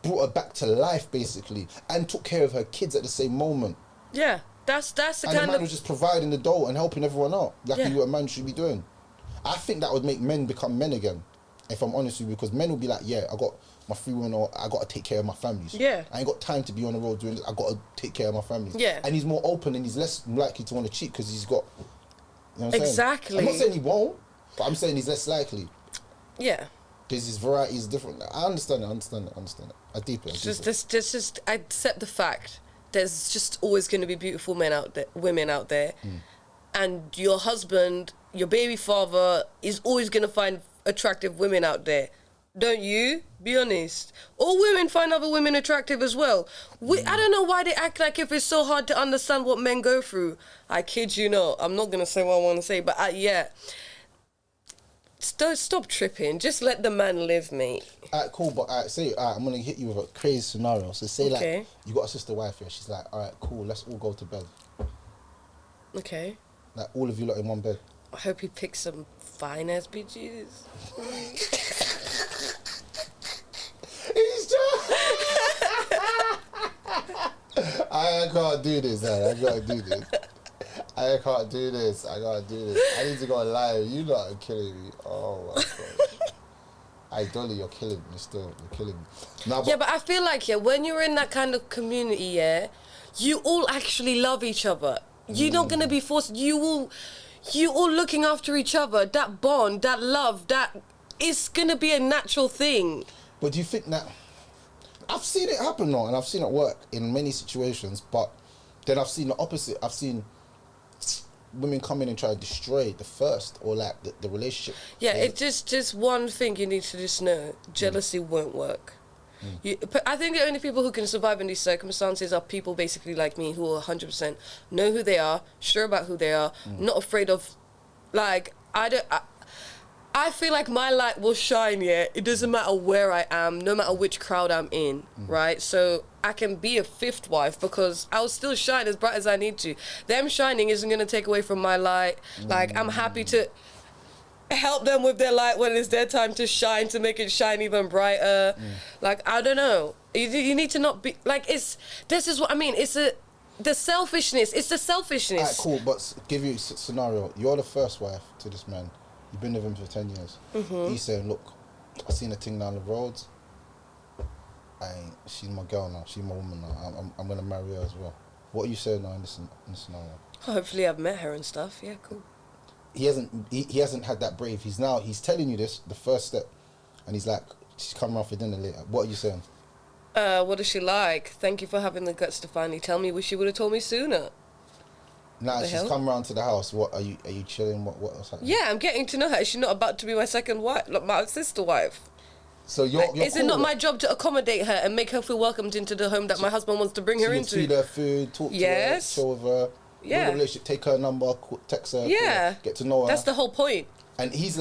brought her back to life basically, and took care of her kids at the same moment. Yeah, that's the and kind the man of... was just providing the dough and helping everyone out, like Yeah. a man should be doing. I think that would make men become men again, if I'm honest with you, because men will be like, yeah, I got my 3 women, or I got to take care of my families. Yeah. I ain't got time to be on the road doing this. I got to take care of my families. Yeah. And he's more open, and he's less likely to want to cheat because he's got, you know what I'm Exactly. saying? I'm not saying he won't, but I'm saying he's less likely. Yeah. Because his variety is different. I understand it. I deep it. Just I accept the fact there's just always going to be beautiful women out there, and your husband, your baby father, is always going to find attractive women out there. Don't you? Be honest. All women find other women attractive as well. I don't know why they act like if it's so hard to understand what men go through. I kid you not. I'm not going to say what I want to say, but yeah. Stop tripping. Just let the man live, mate. Alright, cool, but I'm gonna hit you with a crazy scenario. So say like you got a sister wife here, she's like, alright, cool, let's all go to bed. Okay. Like all of you lot in one bed. I hope he picks some fine ass bitches. He's just I can't do this, man. I gotta do this. I can't do this. I need to go live. You lot are killing me. Oh my god. Dolly, you're killing me still. You're killing me. But I feel like, when you're in that kind of community, you all actually love each other. You're not going to be forced. You all looking after each other. That bond, that love, that is going to be a natural thing. But do you think that... I've seen it happen though, and I've seen it work in many situations, but then I've seen the opposite. I've seen women come in and try to destroy the first, or like the relationship. Yeah, it's just one thing you need to just know. Jealousy won't work. I think the only people who can survive in these circumstances are people basically like me, who are 100% know who they are, sure about who they are, not afraid of, like, I feel like my light will shine, it doesn't matter where I am, no matter which crowd I'm in, right? So I can be a fifth wife because I'll still shine as bright as I need to. Them shining isn't going to take away from my light. Like, I'm happy to help them with their light when it's their time to shine, to make it shine even brighter. Like, I don't know. You need to not be, like, this is what I mean. It's the selfishness. It's the selfishness. Alright, cool, but give you a scenario. You're the first wife to this man. You've been with him for 10 years. He's saying, look, I seen a thing down the road. She's my girl now. She's my woman now. I'm going to marry her as well. What are you saying now in this scenario? Hopefully I've met her and stuff. Yeah, cool. He hasn't had that brave. He's telling you this, the first step. And he's like, she's coming around for dinner later. What are you saying? What is she like? Thank you for having the guts to finally tell me. Wish you would have told me sooner. Nah, she's come round to the house. What are you chilling? What else happening? Yeah, I'm getting to know her. Is she not about to be my second wife, like my sister wife? So you're is it not my job to accommodate her and make her feel welcomed into the home that my husband wants to bring her into? Feed her food, talk to her, chill with her, build a relationship, take her number, text her, get to know her. That's the whole point. And he's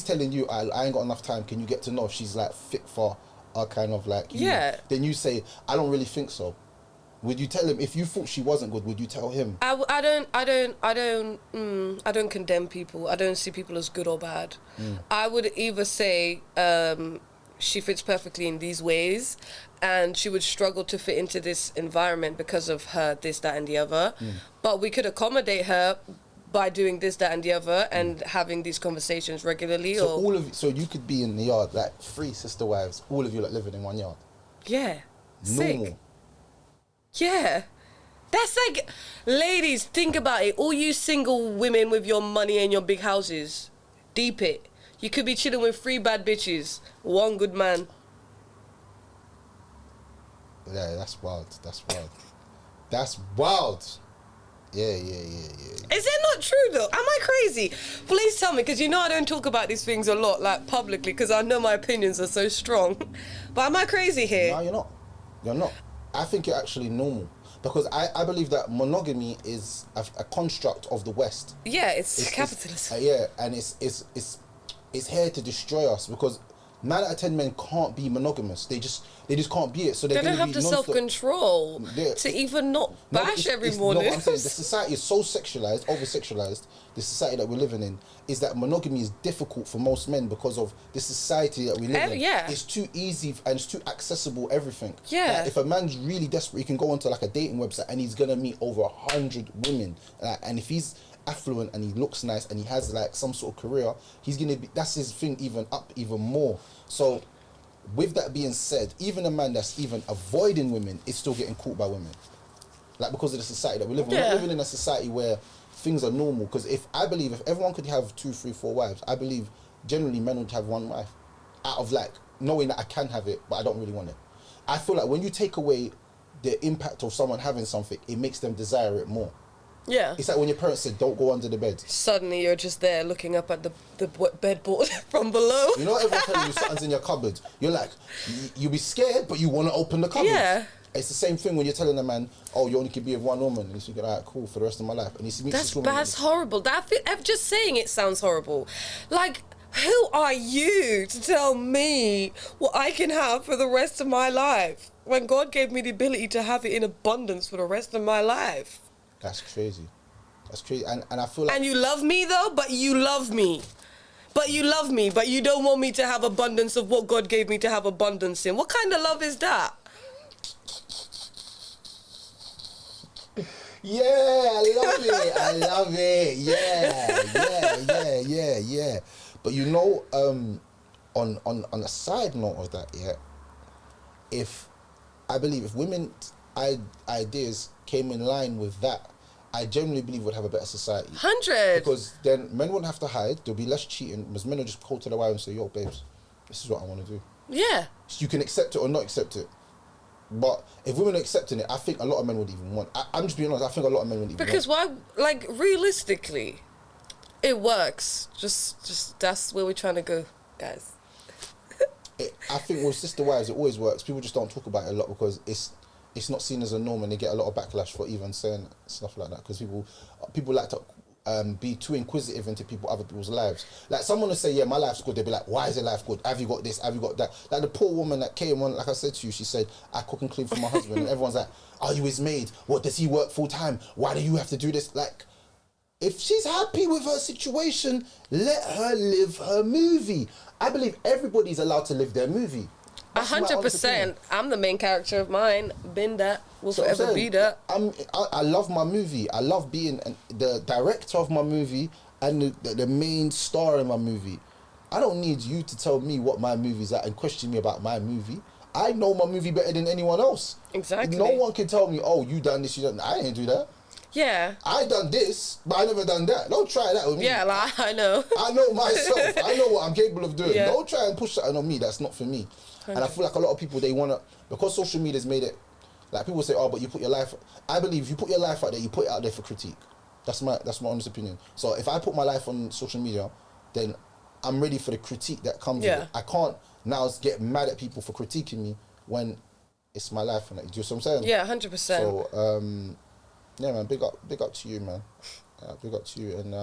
telling you, I ain't got enough time. Can you get to know if she's like fit for our kind of like? Then you say, I don't really think so. Would you tell him if you thought she wasn't good? Would you tell him? I don't condemn people. I don't see people as good or bad. I would either say she fits perfectly in these ways, and she would struggle to fit into this environment because of her this, that, and the other. But we could accommodate her by doing this, that, and the other, and having these conversations regularly. So you could be in the yard like 3 sister wives, all of you like living in one yard. Yeah. Normal. Sick. Yeah. That's like, ladies, think about it. All you single women with your money and your big houses, deep it. You could be chilling with 3 bad bitches, 1 good man. Yeah, that's wild. That's wild. Yeah. Is it not true though? Am I crazy? Please tell me, because you know I don't talk about these things a lot, like publicly, because I know my opinions are so strong. But am I crazy here? No, you're not. I think you're actually normal. because I believe that monogamy is a construct of the West. Yeah, it's capitalism. Yeah, and it's here to destroy us because 9 out of 10 men can't be monogamous. They just can't be it. So they don't have the self-control to even not bash every morning. No, what I'm saying, the society is so sexualized, over-sexualized. The society that we're living in is that monogamy is difficult for most men because of the society that we live in. Yeah. It's too easy and it's too accessible, everything. Yeah. Like, if a man's really desperate, he can go onto like a dating website and he's going to meet over 100 women. And if he's affluent and he looks nice and he has like some sort of career, he's going to be, that's his thing even more. So with that being said, even a man that's even avoiding women is still getting caught by women. Like, because of the society that we live in. We're not living in a society where things are normal. Because if everyone could have 2, 3, 4 wives, I believe generally men would have one wife. Out of like, knowing that I can have it, but I don't really want it. I feel like when you take away the impact of someone having something, it makes them desire it more. Yeah. It's like when your parents said, don't go under the bed. Suddenly you're just there looking up at the bedboard from below. You know, everyone's telling you something's in your cupboard. You're like, you'll be scared, but you want to open the cupboard. Yeah. It's the same thing when you're telling a man, oh, you only can be with one woman. And he's thinking, all right, cool, for the rest of my life. And he meets this woman. That's horrible. Just saying it sounds horrible. Like, who are you to tell me what I can have for the rest of my life when God gave me the ability to have it in abundance for the rest of my life? That's crazy. That's crazy. And I feel like... And you love me, though? But you love me. But you love me. But you don't want me to have abundance of what God gave me to have abundance in. What kind of love is that? Yeah, I love it. I love it. Yeah. But you know, on a side note of that, I believe if women's ideas came in line with that, I genuinely believe we'd have a better society. 100. Because then men wouldn't have to hide. There'll be less cheating. Because men will just call to their wife and say, yo, babes, this is what I want to do. Yeah. So you can accept it or not accept it. But if women are accepting it, I think a lot of men would even want. I'm just being honest. I think a lot of men would even because want. why? Like, realistically, it works. Just that's where we're trying to go, guys. I think with sister wives, it always works. People just don't talk about it a lot because it's not seen as a norm, and they get a lot of backlash for even saying stuff like that. Because people like to be too inquisitive into other people's lives. Like, someone will say, yeah, my life's good. They'll be like, why is your life good? Have you got this? Have you got that? Like the poor woman that came on, like I said to you, she said, I cook and clean for my husband. And everyone's like, are you his maid? What, does he work full time? Why do you have to do this? Like, if she's happy with her situation, let her live her movie. I believe everybody's allowed to live their movie. 100%. I'm the main character of mine. Been that. Will forever be that. I love my movie. I love being the director of my movie and the main star in my movie. I don't need you to tell me what my movie's at and question me about my movie. I know my movie better than anyone else. Exactly. No one can tell me, oh, you done this, you done that. I ain't do that. Yeah. I done this, but I never done that. Don't try that with me. Yeah, like, I know. I know myself. I know what I'm capable of doing. Yeah. Don't try and push something on me. That's not for me. 100%. And I feel like a lot of people, they want to, because social media's made it, like people say, oh, but you put your life, I believe if you put your life out there, you put it out there for critique. That's my honest opinion. So if I put my life on social media, then I'm ready for the critique that comes with it. I can't now get mad at people for critiquing me when it's my life. And do you know what I'm saying? Yeah, 100%. So, yeah, man, big up to you, man. Big up to you, and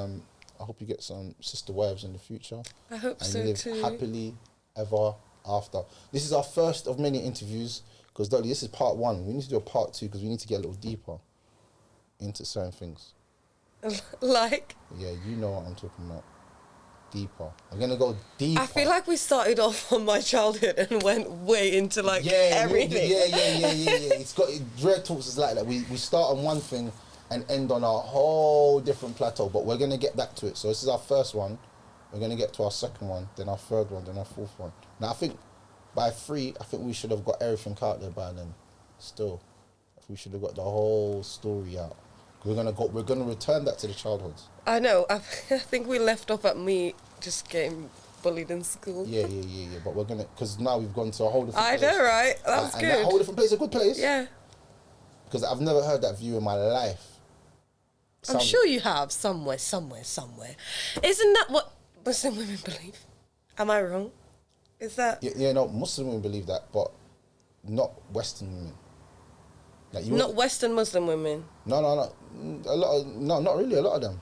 I hope you get some sister wives in the future. I hope and so live too. Happily ever after. This is our first of many interviews, because Dolly, this is part 1. We need to do a part 2 because we need to get a little deeper into certain things. Like? Yeah, you know what I'm talking about. Deeper. I'm gonna go deeper. I feel like we started off on my childhood and went way into like everything. Yeah. It's got Dread Talks is like that. We start on one thing and end on a whole different plateau, but we're gonna get back to it. So this is our first one. We're gonna get to our second one, then our third one, then our fourth one. Now I think by 3, I think we should have got everything out there by then. Still, we should have got the whole story out. We're gonna return that to the childhoods. I know. I think we left off at me just getting bullied in school. Yeah. But we're gonna, because now we've gone to a whole different place. I know, right? That's good. And that whole different place is a good place. Yeah. Because I've never heard that view in my life. I'm sure you have somewhere. Isn't that what Muslim women believe? Am I wrong? Is that? Yeah, no, Muslim women believe that, but not Western women. Like Not Western Muslim women. No. Not really. A lot of them.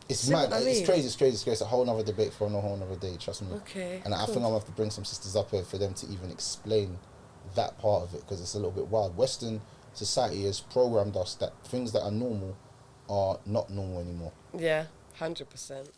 It's mad. It's crazy. It's a whole other debate for a whole other day. Trust me. Okay. And I think I'm gonna have to bring some sisters up here for them to even explain that part of it, because it's a little bit wild. Western society has programmed us that things that are normal are not normal anymore. Yeah, 100%.